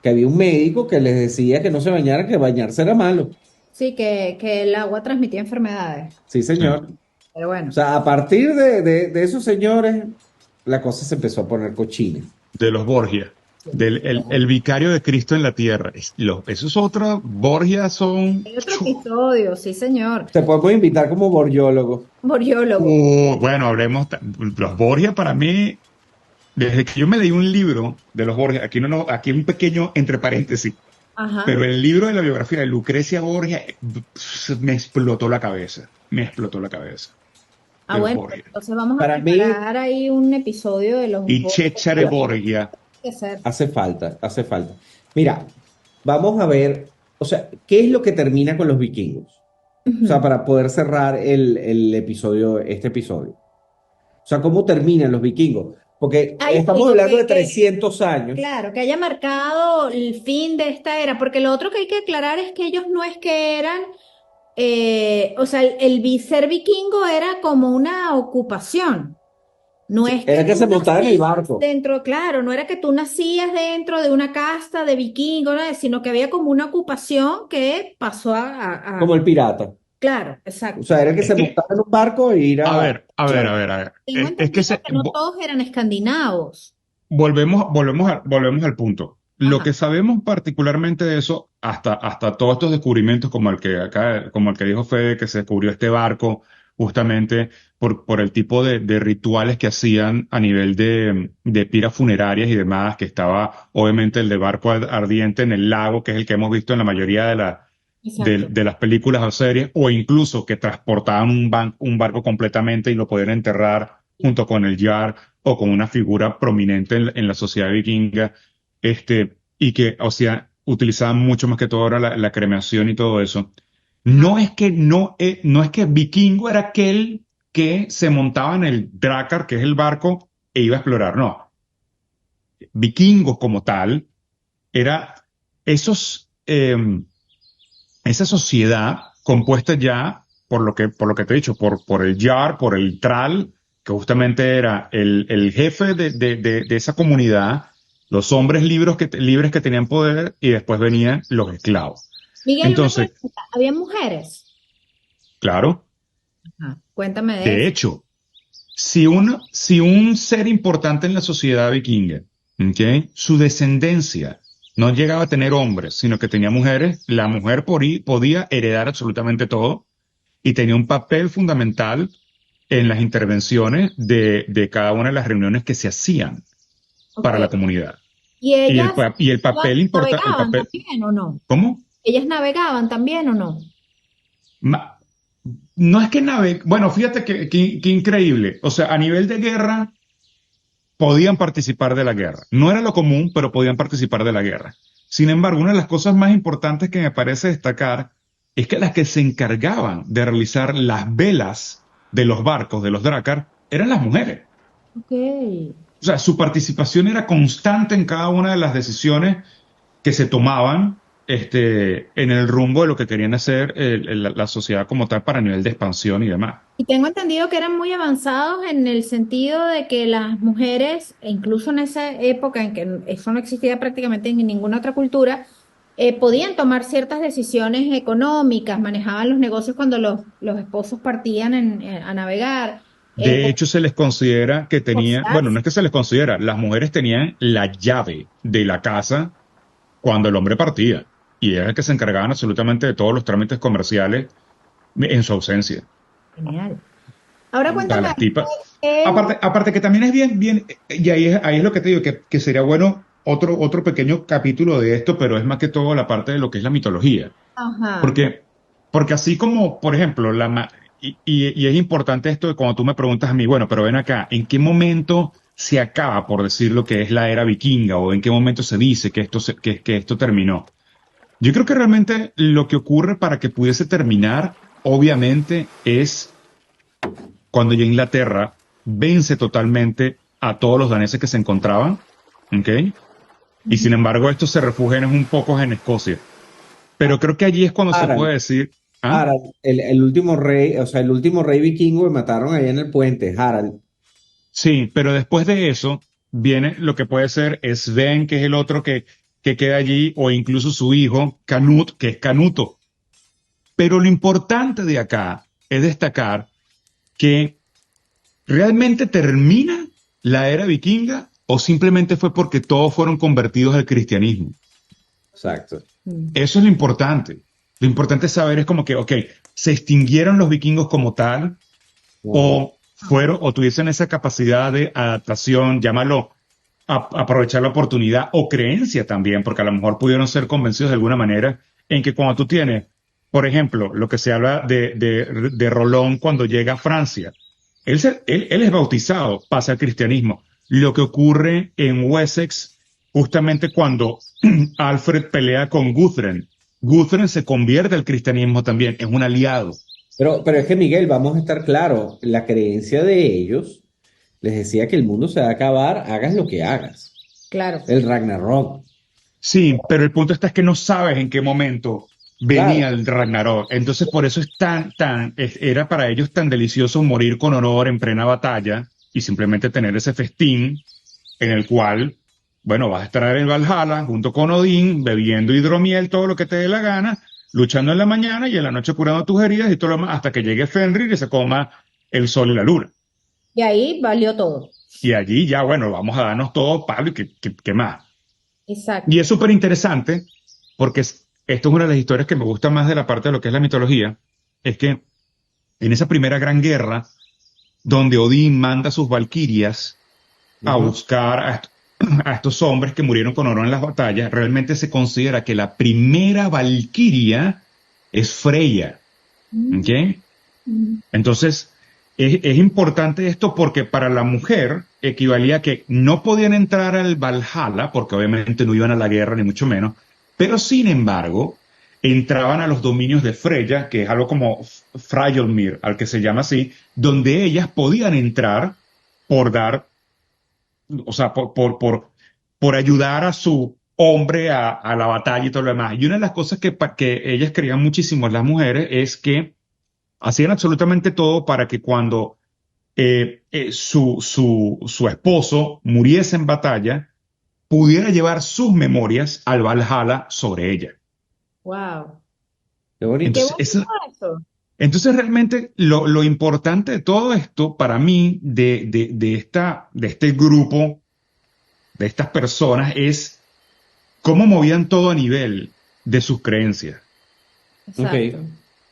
que había un médico que les decía que no se bañaran, que bañarse era malo. Sí, que el agua transmitía enfermedades. Sí, Sí. señor. Pero O bueno, sea, a partir de esos señores, la cosa se empezó a poner cochina. De los Borgia. el vicario de Cristo en la tierra. Eso es otra, Borgia son... Hay otro episodio, sí, señor. Te podemos invitar como borgiólogo. Borgiólogo. Bueno, hablemos, los Borgia para mí, desde que yo me leí un libro de los Borgia, aquí un pequeño entre paréntesis, Ajá. pero el libro de la biografía de Lucrecia Borgia me explotó la cabeza, Bueno, Borgia. entonces vamos Para a preparar ahí un episodio de los Y Borgia. Cesare Borgia. Hace falta. Mira, vamos a ver, o sea, ¿qué es lo que termina con los vikingos? O sea, para poder cerrar este episodio. O sea, ¿cómo terminan los vikingos? Porque estamos hablando de 300 años. Claro, que haya marcado el fin de esta era, porque lo otro que hay que aclarar es que ellos no es que eran, o sea, ser vikingo era como una ocupación. No es Era que se montaba en el barco. Claro, no era que tú nacías dentro de una casta de vikingos, ¿no? Sino que había como una ocupación que pasó a... Como el pirata. Claro, exacto. O sea, era que se montaba en un barco e ir A ver. Tengo entendido que no todos eran escandinavos. Volvemos al punto. Lo que sabemos particularmente de eso, hasta todos estos descubrimientos como el que dijo Fede, que se descubrió este barco justamente por el tipo de rituales que hacían a nivel de piras funerarias y demás, que estaba obviamente el de barco ardiente en el lago, que es el que hemos visto en la mayoría de las películas o series, o incluso que transportaban un barco completamente y lo podían enterrar junto con el Jarl o con una figura prominente en la sociedad vikinga, y que, o sea, utilizaban mucho más que todo ahora la cremación y todo eso. No es que vikingo era aquel que se montaba en el Drakkar, que es el barco, e iba a explorar. No. Vikingos como tal era esa sociedad compuesta ya por lo que te he dicho, por el Jarl, por el Thrall, que justamente era el jefe de esa comunidad, los hombres libres que tenían poder, y después venían los esclavos. Miguel, entonces, ¿había mujeres? Claro. Ajá. Cuéntame de eso. hecho, si un ser importante en la sociedad vikinga, ¿ok?, su descendencia no llegaba a tener hombres, sino que tenía mujeres, la mujer podía heredar absolutamente todo y tenía un papel fundamental en las intervenciones de cada una de las reuniones que se hacían para la comunidad. ¿Y ellas y el papel importante. navegaban también o no? ¿Cómo? ¿Ellas navegaban también o no? No es que bueno, fíjate que increíble. O sea, a nivel de guerra, podían participar de la guerra. No era lo común, pero podían participar de la guerra. Sin embargo, una de las cosas más importantes que me parece destacar es que las que se encargaban de realizar las velas de los barcos, de los Drakkar, eran las mujeres. Okay. O sea, su participación era constante en cada una de las decisiones que se tomaban en el rumbo de lo que querían hacer la sociedad como tal para nivel de expansión y demás. Y tengo entendido que eran muy avanzados en el sentido de que las mujeres, e incluso en esa época en que eso no existía prácticamente en ninguna otra cultura, podían tomar ciertas decisiones económicas, manejaban los negocios cuando los esposos partían a navegar. De hecho, se les considera que tenían, bueno, no es que se les considera, las mujeres tenían la llave de la casa cuando el hombre partía, y eran las que se encargaban absolutamente de todos los trámites comerciales en su ausencia. Genial. Ahora cuéntame. Aparte que también es bien, y ahí es lo que te digo, que sería bueno otro pequeño capítulo de esto, pero es más que todo la parte de lo que es la mitología. Ajá. Porque así como, por ejemplo, y es importante esto de cuando tú me preguntas a mí, bueno, pero ven acá, ¿en qué momento se acaba, por decir lo que es la era vikinga, o en qué momento se dice que esto terminó? Yo creo que realmente lo que ocurre para que pudiese terminar, obviamente, es cuando ya Inglaterra vence totalmente a todos los daneses que se encontraban, ¿ok? Y sin embargo, estos se refugian un poco en Escocia. Pero creo que allí es cuando se puede decir... Harald, el último rey, o sea, el último rey vikingo que mataron allá en el puente, Harald. Sí, pero después de eso viene lo que puede ser Sven, que es el otro que queda allí, o incluso su hijo, Canut, que es Canuto. Pero lo importante de acá es destacar que realmente termina la era vikinga o simplemente fue porque todos fueron convertidos al cristianismo. Exacto. Eso es lo importante. Lo importante es saber es como que, ok, ¿se extinguieron los vikingos como tal? O fueron, o tuviesen esa capacidad de adaptación, llámalo, aprovechar la oportunidad o creencia también, porque a lo mejor pudieron ser convencidos de alguna manera en que cuando tú tienes, por ejemplo, lo que se habla de Rolón cuando llega a Francia, él es bautizado, pasa al cristianismo. Lo que ocurre en Wessex, justamente cuando Alfred pelea con Guthrum, Guthrum se convierte al cristianismo también, es un aliado. Pero es que, Miguel, vamos a estar claros, la creencia de ellos les decía que el mundo se va a acabar, hagas lo que hagas. Claro. El Ragnarok. Sí, pero el punto está es que no sabes en qué momento venía el Ragnarok. Entonces, por eso era para ellos tan delicioso morir con honor en plena batalla y simplemente tener ese festín en el cual, bueno, vas a estar en Valhalla junto con Odín, bebiendo hidromiel, todo lo que te dé la gana, luchando en la mañana y en la noche curando tus heridas y todo lo demás, hasta que llegue Fenrir y se coma el sol y la luna. Y ahí valió todo. Y allí ya, bueno, vamos a darnos todo palo y qué más. Exacto. Y es súper interesante porque esto es una de las historias que me gusta más de la parte de lo que es la mitología, es que en esa primera gran guerra, donde Odín manda a sus valquirias a buscar a estos hombres que murieron con honor en las batallas, realmente se considera que la primera valquiria es Freya. ¿Ok? Entonces, es importante esto porque para la mujer equivalía a que no podían entrar al Valhalla, porque obviamente no iban a la guerra, ni mucho menos, pero sin embargo, entraban a los dominios de Freya, que es algo como Freyolmir, al que se llama así, donde ellas podían entrar por dar, o sea, por ayudar a su hombre a la batalla y todo lo demás. Y una de las cosas que ellas querían muchísimo, las mujeres, es que hacían absolutamente todo para que cuando su esposo muriese en batalla, pudiera llevar sus memorias al Valhalla sobre ella. Wow. Qué bonito. Entonces, entonces realmente lo importante de todo esto, para mí, de este grupo, de estas personas, es cómo movían todo a nivel de sus creencias. Exacto. Ok.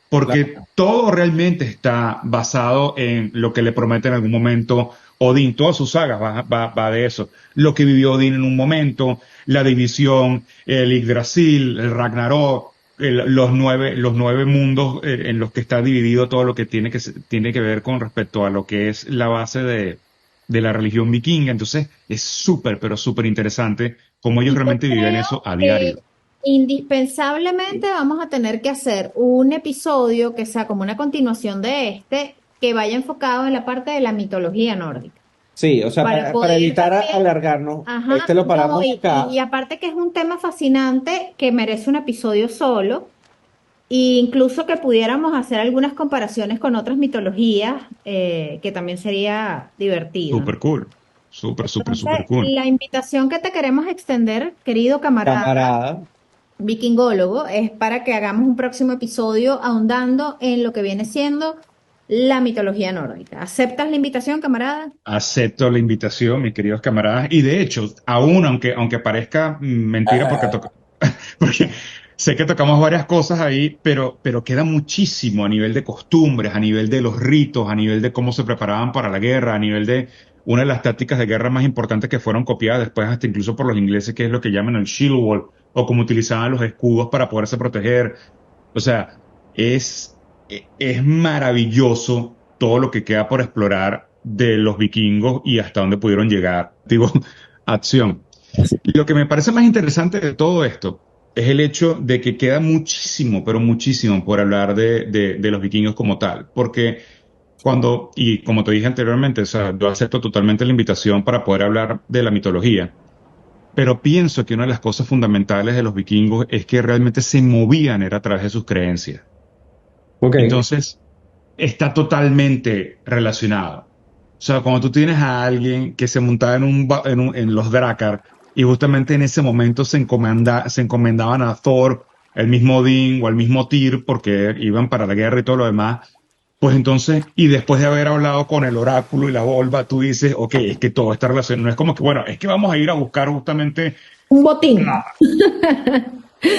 Porque todo realmente está basado en lo que le promete en algún momento Odín. Todas sus sagas va de eso. Lo que vivió Odín en un momento, la división, el Yggdrasil, el Ragnarok, los nueve mundos en los que está dividido todo lo que tiene que ver con respecto a lo que es la base de la religión vikinga. Entonces es súper, pero súper interesante cómo ellos realmente viven eso a diario. Indispensablemente vamos a tener que hacer un episodio que sea como una continuación de este, que vaya enfocado en la parte de la mitología nórdica. Sí, o sea, para evitar alargarnos, Ajá, lo paramos acá. Y aparte que es un tema fascinante que merece un episodio solo, e incluso que pudiéramos hacer algunas comparaciones con otras mitologías, que también sería divertido. Súper cool. Súper cool. La invitación que te queremos extender, querido camarada vikingólogo, es para que hagamos un próximo episodio ahondando en lo que viene siendo la mitología nórdica. ¿Aceptas la invitación, camarada? Acepto la invitación, mis queridos camaradas. Y de hecho, aún aunque parezca mentira, porque sé que tocamos varias cosas ahí, pero queda muchísimo a nivel de costumbres, a nivel de los ritos, a nivel de cómo se preparaban para la guerra, a nivel de una de las tácticas de guerra más importantes que fueron copiadas después hasta incluso por los ingleses, que es lo que llaman el shield wall, o cómo utilizaban los escudos para poderse proteger. O sea, es maravilloso todo lo que queda por explorar de los vikingos y hasta dónde pudieron llegar. Digo, acción. Lo que me parece más interesante de todo esto es el hecho de que queda muchísimo, pero muchísimo por hablar de los vikingos como tal. Porque y como te dije anteriormente, o sea, yo acepto totalmente la invitación para poder hablar de la mitología. Pero pienso que una de las cosas fundamentales de los vikingos es que realmente se movían era a través de sus creencias. Okay. Entonces, está totalmente relacionado. O sea, cuando tú tienes a alguien que se montaba en los Drakkar y justamente en ese momento se encomendaban a Thor, el mismo Odín o al mismo Tyr porque iban para la guerra y todo lo demás, Pues entonces, y después de haber hablado con el oráculo y la volva, tú dices, ok, es que todo está relacionado. No es como que, bueno, es que vamos a ir a buscar justamente. Un botín.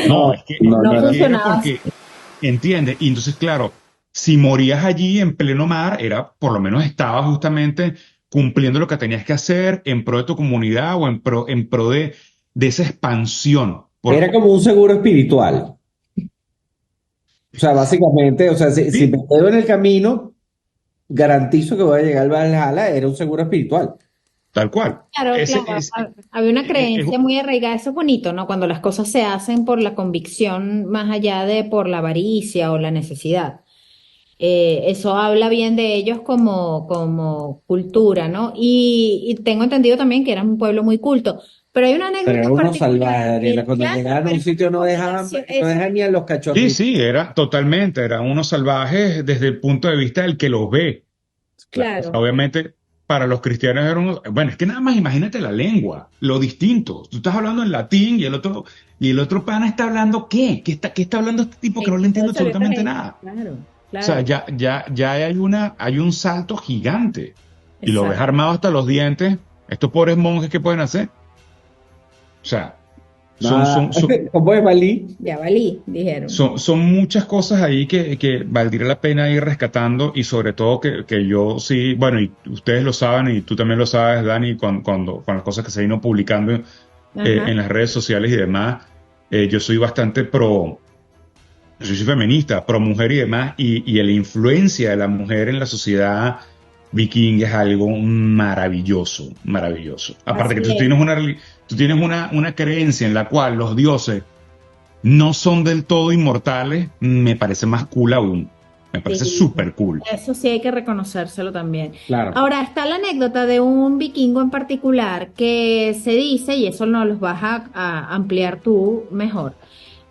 No, es que, No es que era funcionaba así. porque, ¿entiendes? Y entonces, claro, si morías allí en pleno mar, era, por lo menos estabas justamente cumpliendo lo que tenías que hacer en pro de tu comunidad o en pro de esa expansión. Era como un seguro espiritual. O sea, básicamente, o sea, si Sí, me quedo en el camino, garantizo que voy a llegar al Valhalla, era un seguro espiritual. tal cual. Claro, Ese, claro. es, Había una es- creencia muy arraigada. Eso es bonito, ¿no? Cuando las cosas se hacen por la convicción más allá de por la avaricia o la necesidad. Eso habla bien de ellos como cultura, ¿no? Y tengo entendido también que eran un pueblo muy culto. Pero hay una Pero anécdota eran unos salvajes, particular. Daniela. Cuando Claro, llegaban a pero un es una sitio combinación. no dejan ni a los sí, cachorritos. sí, era totalmente, eran unos salvajes desde el punto de vista del que los ve. O sea, Claro. obviamente, para los cristianos eran unos, bueno, es que nada más imagínate la lengua, lo distinto. Tú estás hablando en latín y el otro pana está hablando ¿qué? Qué está hablando este tipo que no le entiendo Todo salió absolutamente correcto. nada? Claro, O sea, claro. ya hay un salto gigante. Y lo ves Exacto. armado hasta los dientes. Estos pobres monjes, ¿qué pueden hacer? O sea, son, Nada, son, son, como es Malí. Ya valí, dijeron. son muchas cosas ahí que valdría la pena ir rescatando y sobre todo que yo sí, bueno, y ustedes lo saben y tú también lo sabes, Dani, con las cosas que se vino publicando Ajá. en las redes sociales y demás, yo soy bastante yo soy feminista, pro mujer y demás, y la influencia de la mujer en la sociedad vikinga es algo maravilloso, maravilloso. Aparte Así que es. tú tienes una creencia en la cual los dioses no son del todo inmortales, me parece más cool aún. Me parece Sí, súper cool. eso sí hay que reconocérselo también. Claro. Ahora está la anécdota de un vikingo en particular que se dice, y eso nos los vas a ampliar tú mejor,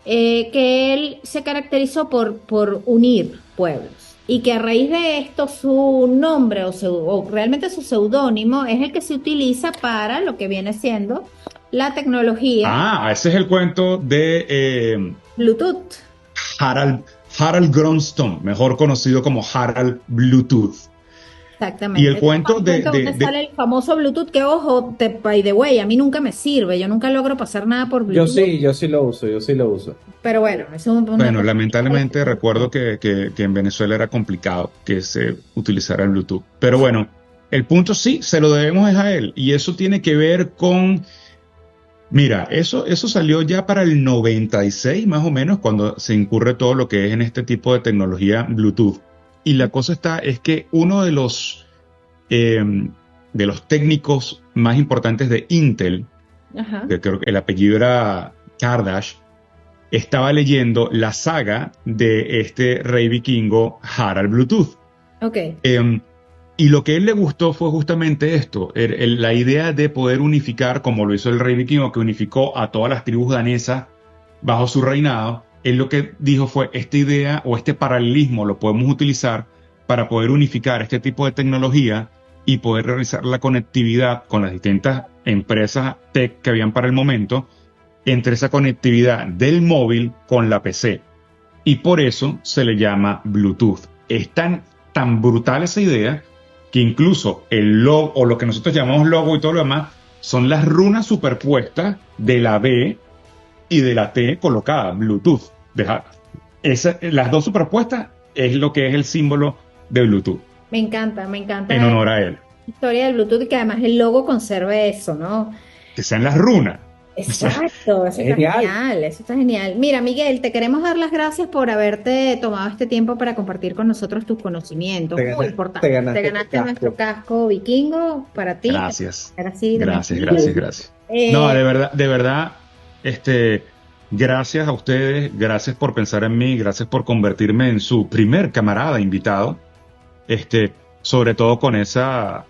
que él se caracterizó por unir pueblos y que a raíz de esto su nombre o realmente su seudónimo es el que se utiliza para lo que viene siendo la tecnología Ah, ese es el cuento de Bluetooth. Harald, Harald Grönstone, mejor conocido como Harald Bluetooth. Y el Exactamente. cuento Donde sale el famoso Bluetooth, que ojo, by the way, a mí nunca me sirve, yo nunca logro pasar nada por Bluetooth, Yo sí lo uso, yo sí lo uso. pero bueno, eso es una Bueno, cosa. lamentablemente recuerdo que en Venezuela era complicado que se utilizara el Bluetooth. Pero bueno, el punto sí, se lo debemos es a él. Y eso tiene que ver con, mira, eso salió ya para el 96 más o menos, cuando se incurre todo lo que es en este tipo de tecnología Bluetooth. Y la cosa es que uno de los técnicos más importantes de Intel, Ajá, que creo que el apellido era Kardash, estaba leyendo la saga de este rey vikingo Harald Bluetooth. ok, Eh, y lo que a él le gustó fue justamente esto, la idea de poder unificar, como lo hizo el rey vikingo, que unificó a todas las tribus danesas bajo su reinado. Él lo que dijo fue, esta idea o este paralelismo lo podemos utilizar para poder unificar este tipo de tecnología y poder realizar la conectividad con las distintas empresas tech que habían para el momento, entre esa conectividad del móvil con la PC. Y por eso se le llama Bluetooth. Es tan brutal esa idea que incluso el logo, o lo que nosotros llamamos logo y todo lo demás, son las runas superpuestas de la B y de la T colocada, Bluetooth. Las dos superpuestas es lo que es el símbolo de Bluetooth, me encanta en la honor a él. historia del Bluetooth y que además el logo conserve eso, ¿no? Que sean las runas. Exacto, eso está Genial. genial, eso está genial. Mira, Miguel, te queremos dar las gracias por haberte tomado este tiempo para compartir con nosotros tus conocimientos, muy importante. Te ganaste Te tu ganaste casco. nuestro casco vikingo para ti. Gracias. Ahora sí, Gracias, tranquilo. gracias, gracias. Eh, No, de verdad, gracias a ustedes, gracias por pensar en mí, gracias por convertirme en su primer camarada invitado, sobre todo con esa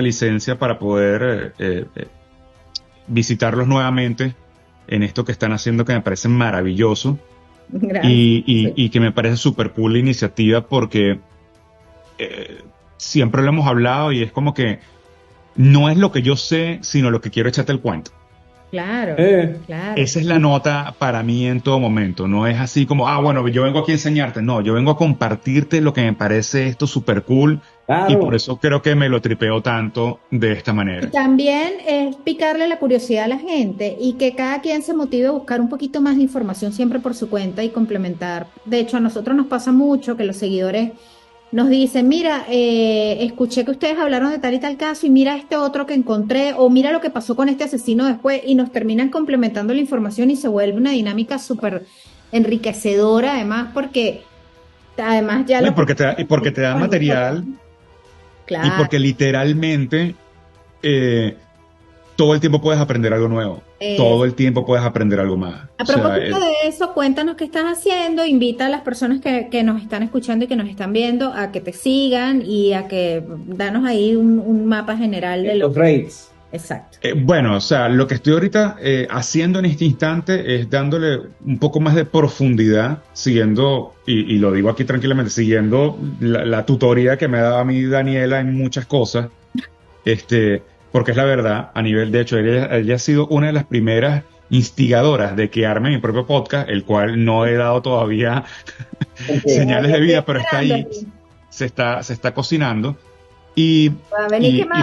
licencia para poder visitarlos nuevamente en esto que están haciendo que me parece maravilloso gracias. y que me parece súper cool la iniciativa porque siempre lo hemos hablado y es como que no es lo que yo sé, sino lo que quiero echarte el cuento. Claro, claro. Esa es la nota para mí en todo momento. No es así como, bueno, yo vengo aquí a enseñarte. No, yo vengo a compartirte lo que me parece esto súper cool. Claro. Y por eso creo que me lo tripeo tanto de esta manera. Y también es picarle la curiosidad a la gente y que cada quien se motive a buscar un poquito más de información siempre por su cuenta y complementar. De hecho, a nosotros nos pasa mucho que los seguidores nos dicen, mira, escuché que ustedes hablaron de tal y tal caso y mira este otro que encontré o mira lo que pasó con este asesino después y nos terminan complementando la información y se vuelve una dinámica súper enriquecedora además porque además ya... Y porque te da material. Claro. Y porque literalmente todo el tiempo puedes aprender algo nuevo. Todo el tiempo puedes aprender algo más. A propósito de eso, cuéntanos qué estás haciendo. Invita a las personas que nos están escuchando y que nos están viendo a que te sigan y a que danos ahí un mapa general de los rates. Exacto. Bueno, o sea, lo que estoy ahorita haciendo en este instante es dándole un poco más de profundidad, siguiendo, y lo digo aquí tranquilamente, siguiendo la tutoría que me ha dado a mí Daniela en muchas cosas, porque es la verdad, a nivel, de hecho, ella ha sido una de las primeras instigadoras de que arme mi propio podcast, el cual no he dado todavía señales de vida, pero está ahí, se está cocinando. Y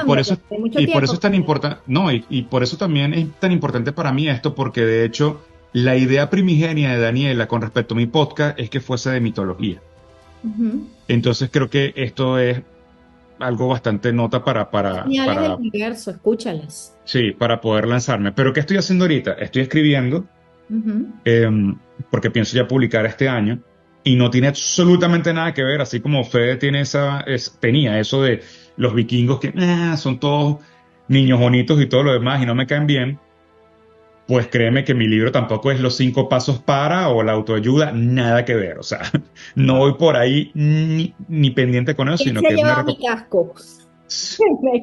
por eso es tan importante, y por eso también es tan importante para mí esto, porque de hecho la idea primigenia de Daniela con respecto a mi podcast es que fuese de mitología. Entonces creo que esto es algo bastante nota para señales del universo, escúchalas. Sí, para poder lanzarme. Pero ¿qué estoy haciendo ahorita? Estoy escribiendo, porque pienso ya publicar este año, y no tiene absolutamente nada que ver, así como Fede tenía eso de los vikingos que son todos niños bonitos y todo lo demás y no me caen bien, pues créeme que mi libro tampoco es los 5 pasos para o la autoayuda, nada que ver, o sea, no voy por ahí ni pendiente con eso, sino que ¿Quién se ha llevado mi casco?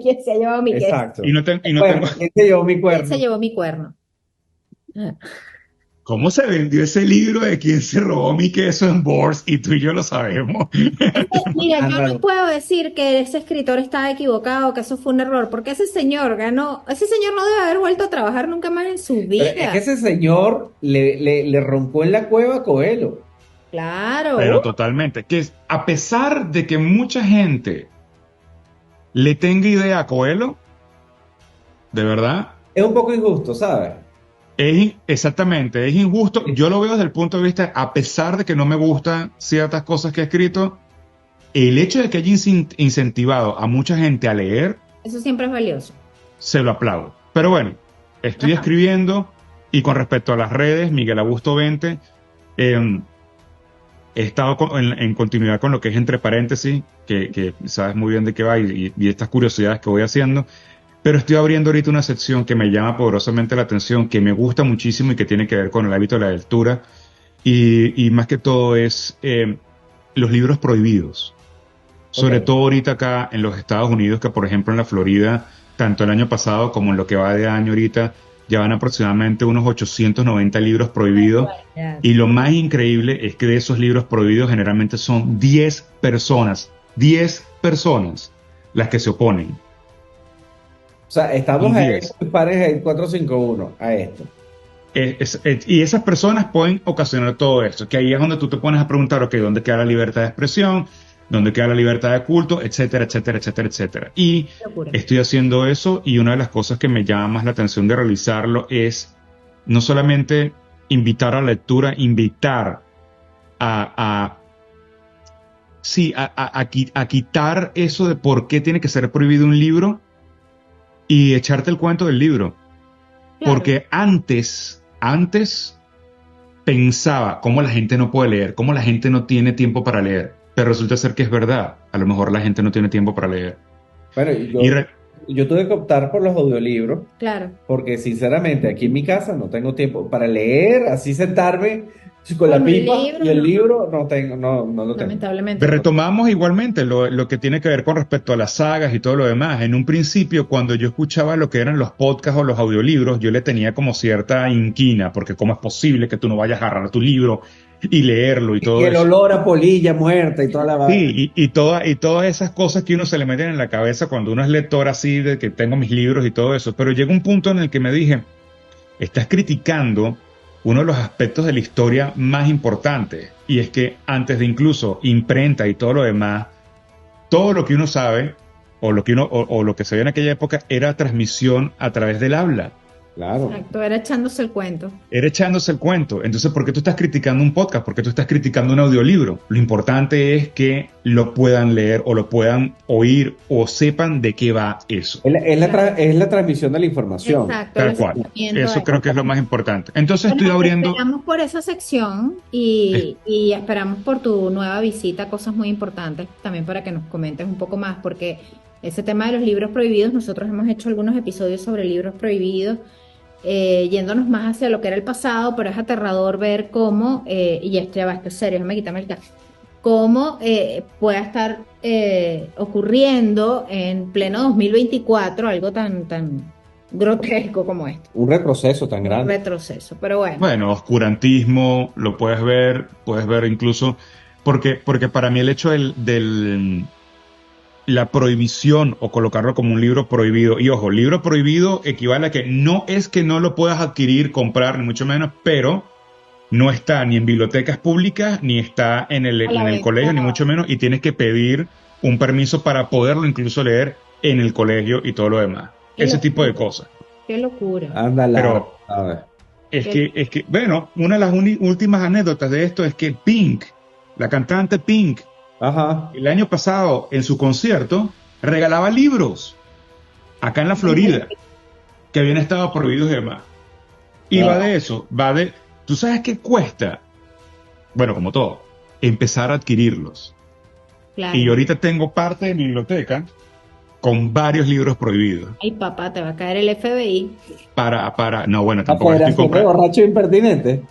¿Quién se ha llevado mi casco? Exacto. ¿Quién se llevó mi cuerno? ¿Quién se llevó mi cuerno? ¿Cómo se vendió ese libro de quién se robó mi queso en Bors? Y tú y yo lo sabemos. Mira, yo no puedo decir que ese escritor estaba equivocado, que eso fue un error, porque ese señor no debe haber vuelto a trabajar nunca más en su vida. Pero es que ese señor le roncó en la cueva a Coelho. Claro. Pero totalmente. Que a pesar de que mucha gente le tenga idea a Coelho, de verdad. Es un poco injusto, ¿sabes? Exactamente, es injusto. Yo lo veo desde el punto de vista, a pesar de que no me gustan ciertas cosas que ha escrito, el hecho de que haya incentivado a mucha gente a leer, eso siempre es valioso. Se lo aplaudo. Pero bueno, estoy escribiendo, y con respecto a las redes, Miguel Augusto 20, he estado en continuidad con lo que es entre paréntesis, que sabes muy bien de qué va y estas curiosidades que voy haciendo. Pero estoy abriendo ahorita una sección que me llama poderosamente la atención, que me gusta muchísimo y que tiene que ver con el hábito de la lectura. Y más que todo es los libros prohibidos. Sobre todo ahorita acá en los Estados Unidos, que por ejemplo en la Florida, tanto el año pasado como en lo que va de año ahorita, ya van aproximadamente unos 890 libros prohibidos. Y lo más increíble es que de esos libros prohibidos generalmente son 10 personas las que se oponen. O sea, estamos en pares en 451 a esto. Y esas personas pueden ocasionar todo esto, que ahí es donde tú te pones a preguntar, ok, ¿dónde queda la libertad de expresión? ¿Dónde queda la libertad de culto? Etcétera, etcétera, etcétera, etcétera. Y estoy haciendo eso, y una de las cosas que me llama más la atención de realizarlo es no solamente invitar a la lectura, invitar a quitar eso de por qué tiene que ser prohibido un libro, y echarte el cuento del libro. Claro. Porque antes pensaba cómo la gente no puede leer, cómo la gente no tiene tiempo para leer. Pero resulta ser que es verdad. A lo mejor la gente no tiene tiempo para leer. Bueno, yo tuve que optar por los audiolibros. Claro. Porque sinceramente aquí en mi casa no tengo tiempo para leer, así sentarme con la pipa y el libro no lo tengo. Lamentablemente. Retomamos igualmente lo que tiene que ver con respecto a las sagas y todo lo demás. En un principio, cuando yo escuchaba lo que eran los podcasts o los audiolibros, yo le tenía como cierta inquina, porque cómo es posible que tú no vayas a agarrar tu libro y leerlo y todo eso. Y el olor a polilla muerta y toda la vaina. Sí, y todas esas cosas que uno se le meten en la cabeza cuando uno es lector así, de que tengo mis libros y todo eso. Pero llega un punto en el que me dije, estás criticando uno de los aspectos de la historia más importantes, y es que antes de incluso imprenta y todo lo demás, todo lo que uno sabe o lo que lo que se ve en aquella época era transmisión a través del habla. Claro. Exacto, era echándose el cuento. Era echándose el cuento. Entonces, ¿por qué tú estás criticando un podcast? ¿Por qué tú estás criticando un audiolibro? Lo importante es que lo puedan leer o lo puedan oír o sepan de qué va eso. Es la transmisión de la información. Exacto. Tal cual. Eso creo que es lo más importante. Entonces estoy abriendo... Esperamos por esa sección y esperamos por tu nueva visita a Cosas Muy Importantes, también para que nos comentes un poco más, porque ese tema de los libros prohibidos, nosotros hemos hecho algunos episodios sobre libros prohibidos, yéndonos más hacia lo que era el pasado, pero es aterrador ver cómo, y esto ya va, esto es serio, déjame quitarme el casco, cómo pueda estar ocurriendo en pleno 2024 algo tan grotesco como esto. Un retroceso tan grande. Un retroceso, pero bueno. Bueno, oscurantismo, lo puedes ver incluso, porque para mí el hecho la prohibición o colocarlo como un libro prohibido, y ojo, libro prohibido equivale a que no es que no lo puedas adquirir, comprar, ni mucho menos, pero no está ni en bibliotecas públicas, ni está en el colegio, ni mucho menos, y tienes que pedir un permiso para poderlo incluso leer en el colegio y todo lo demás. Ese tipo de cosas. Qué locura. Ándala. Pero a ver. es que, bueno, una de las últimas anécdotas de esto es que Pink, la cantante Pink, Ajá. el año pasado en su concierto regalaba libros acá en la Florida que habían estado prohibidos y demás. Y va de eso, ¿tú sabes qué cuesta? Bueno, como todo, empezar a adquirirlos. Claro. Y yo ahorita tengo parte de mi biblioteca con varios libros prohibidos. Ay, papá, te va a caer el FBI. No, bueno, tampoco estoy Apoderación de comprando. borracho impertinente.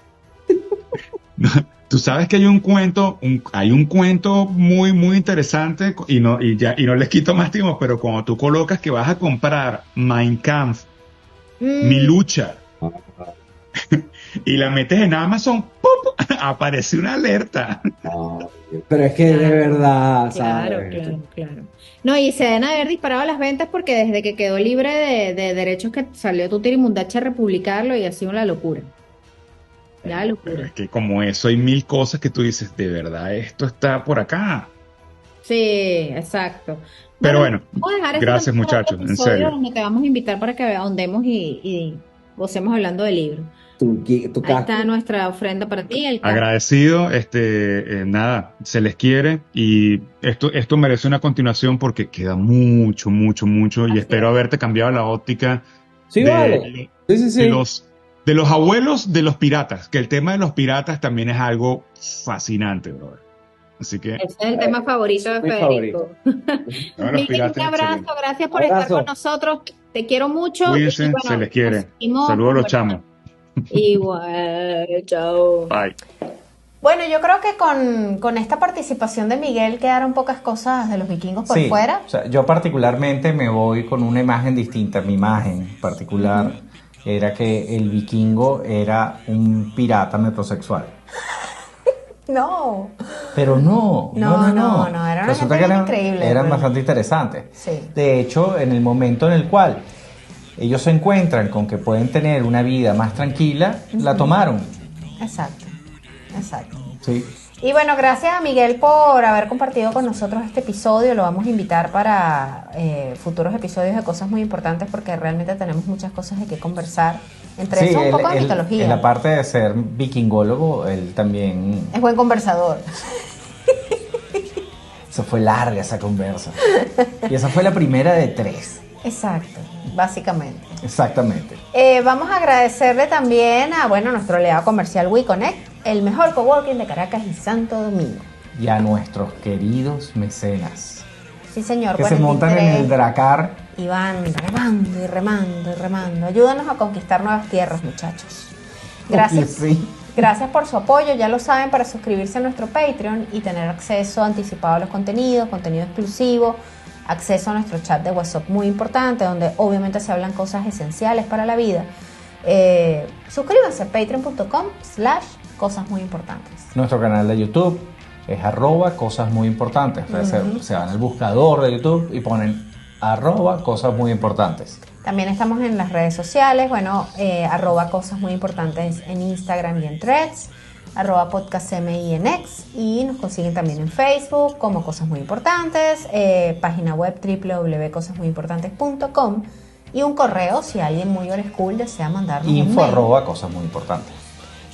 Tú sabes que hay un cuento muy, muy interesante y no les quito más tiempo, pero cuando tú colocas que vas a comprar Mein Kampf, Mi Lucha, y la metes en Amazon, ¡pum! Aparece una alerta. Pero es que de verdad, Claro, ¿sabes? claro. No, y se deben haber disparado las ventas porque desde que quedó libre de derechos que salió Tutirimundacha a republicarlo y ha sido una locura. La Pero locura. es que como eso hay mil cosas que tú dices, de verdad, esto está por acá. Sí, exacto. Pero bueno, vamos a dejar este gracias, tema para otro muchachos, en episodio serio. donde te vamos a invitar para que ahondemos y gocemos hablando de libros. Tu Ahí casco. está nuestra ofrenda para ti. El casco. Agradecido, nada, se les quiere y esto merece una continuación porque queda mucho, mucho, mucho y Así espero es. haberte cambiado la óptica Sí, vale. Sí. de los abuelos de los piratas, que el tema de los piratas también es algo fascinante, brother. Así que, Ese es el tema favorito de Mi Federico. no, los Miguel, piratas un es abrazo, excelente. gracias por Abrazo. estar con nosotros. Te quiero mucho. Cuídense, y bueno, se les quiere. nos seguimos Saludos a los conversando. chamos. Igual, chao. Bye. Bueno, yo creo que con esta participación de Miguel quedaron pocas cosas de los vikingos por Sí, fuera. o sea, yo particularmente me voy con una imagen distinta. Mi imagen particular era que el vikingo era un pirata metrosexual. No. Pero no, No, era una Resulta gente que eran, increíble, eran pues. bastante interesantes. Sí. De hecho, en el momento en el cual ellos se encuentran con que pueden tener una vida más tranquila, la tomaron. Exacto. Sí. Y bueno, gracias a Miguel por haber compartido con nosotros este episodio. Lo vamos a invitar para futuros episodios de Cosas Muy Importantes porque realmente tenemos muchas cosas de qué conversar. Entre eso un poco de mitología. En la parte de ser vikingólogo, él también... Es buen conversador. Se fue larga esa conversa. Y esa fue la primera de 3. Exacto, básicamente. Exactamente. Vamos a agradecerle también a nuestro aliado comercial WeConnect, el mejor coworking de Caracas y Santo Domingo. Y a nuestros queridos mecenas. Sí, señor. Que se montan en el Dracar. Y van remando y remando y remando. Ayúdanos a conquistar nuevas tierras, muchachos. Gracias. Sí. Gracias por su apoyo. Ya lo saben, para suscribirse a nuestro Patreon y tener acceso anticipado a los contenido exclusivo, acceso a nuestro chat de WhatsApp muy importante, donde obviamente se hablan cosas esenciales para la vida. Suscríbanse a patreon.com/cosas muy importantes. Nuestro canal de YouTube es @cosas muy importantes. Entonces se van al buscador de YouTube y ponen @cosas muy importantes. También estamos en las redes sociales, bueno, @cosas muy importantes en Instagram y en Threads, @podcastmi en X, y nos consiguen también en Facebook como Cosas Muy Importantes, página web www.cosasmuyimportantes.com, y un correo si alguien muy old school desea mandarnos un mail. @cosas muy importantes.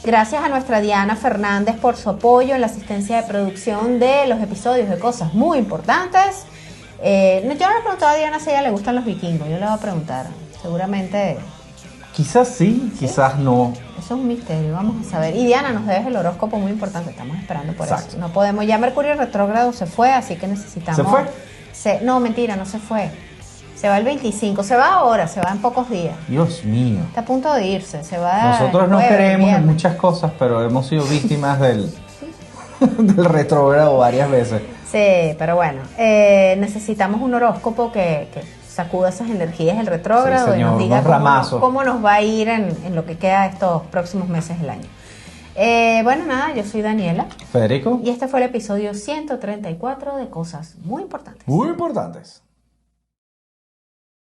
Gracias a nuestra Diana Fernández por su apoyo en la asistencia de producción de los episodios de Cosas Muy Importantes. Yo no le he preguntado a Diana si a ella le gustan los vikingos. Yo le voy a preguntar. Seguramente. Quizás sí, quizás no. Eso es un misterio. Vamos a saber. Y Diana, nos debes el horóscopo muy importante. Estamos esperando por Exacto. eso. No podemos. Ya Mercurio retrógrado se fue, así que necesitamos. ¿Se fue? No, mentira, no se fue. Se va el 25. Se va ahora, se va en pocos días. Dios mío. Está a punto de irse. Se va. Nosotros no jueves, creemos en viernes. muchas cosas, pero hemos sido víctimas del retrógrado varias veces. Sí, pero bueno, necesitamos un horóscopo que sacuda esas energías del retrógrado, Sí, señor, y nos diga unos ramazos. cómo nos va a ir en lo que queda de estos próximos meses del año. Bueno, nada, yo soy Daniela Federico. y este fue el episodio 134 de Cosas Muy Importantes. Muy importantes.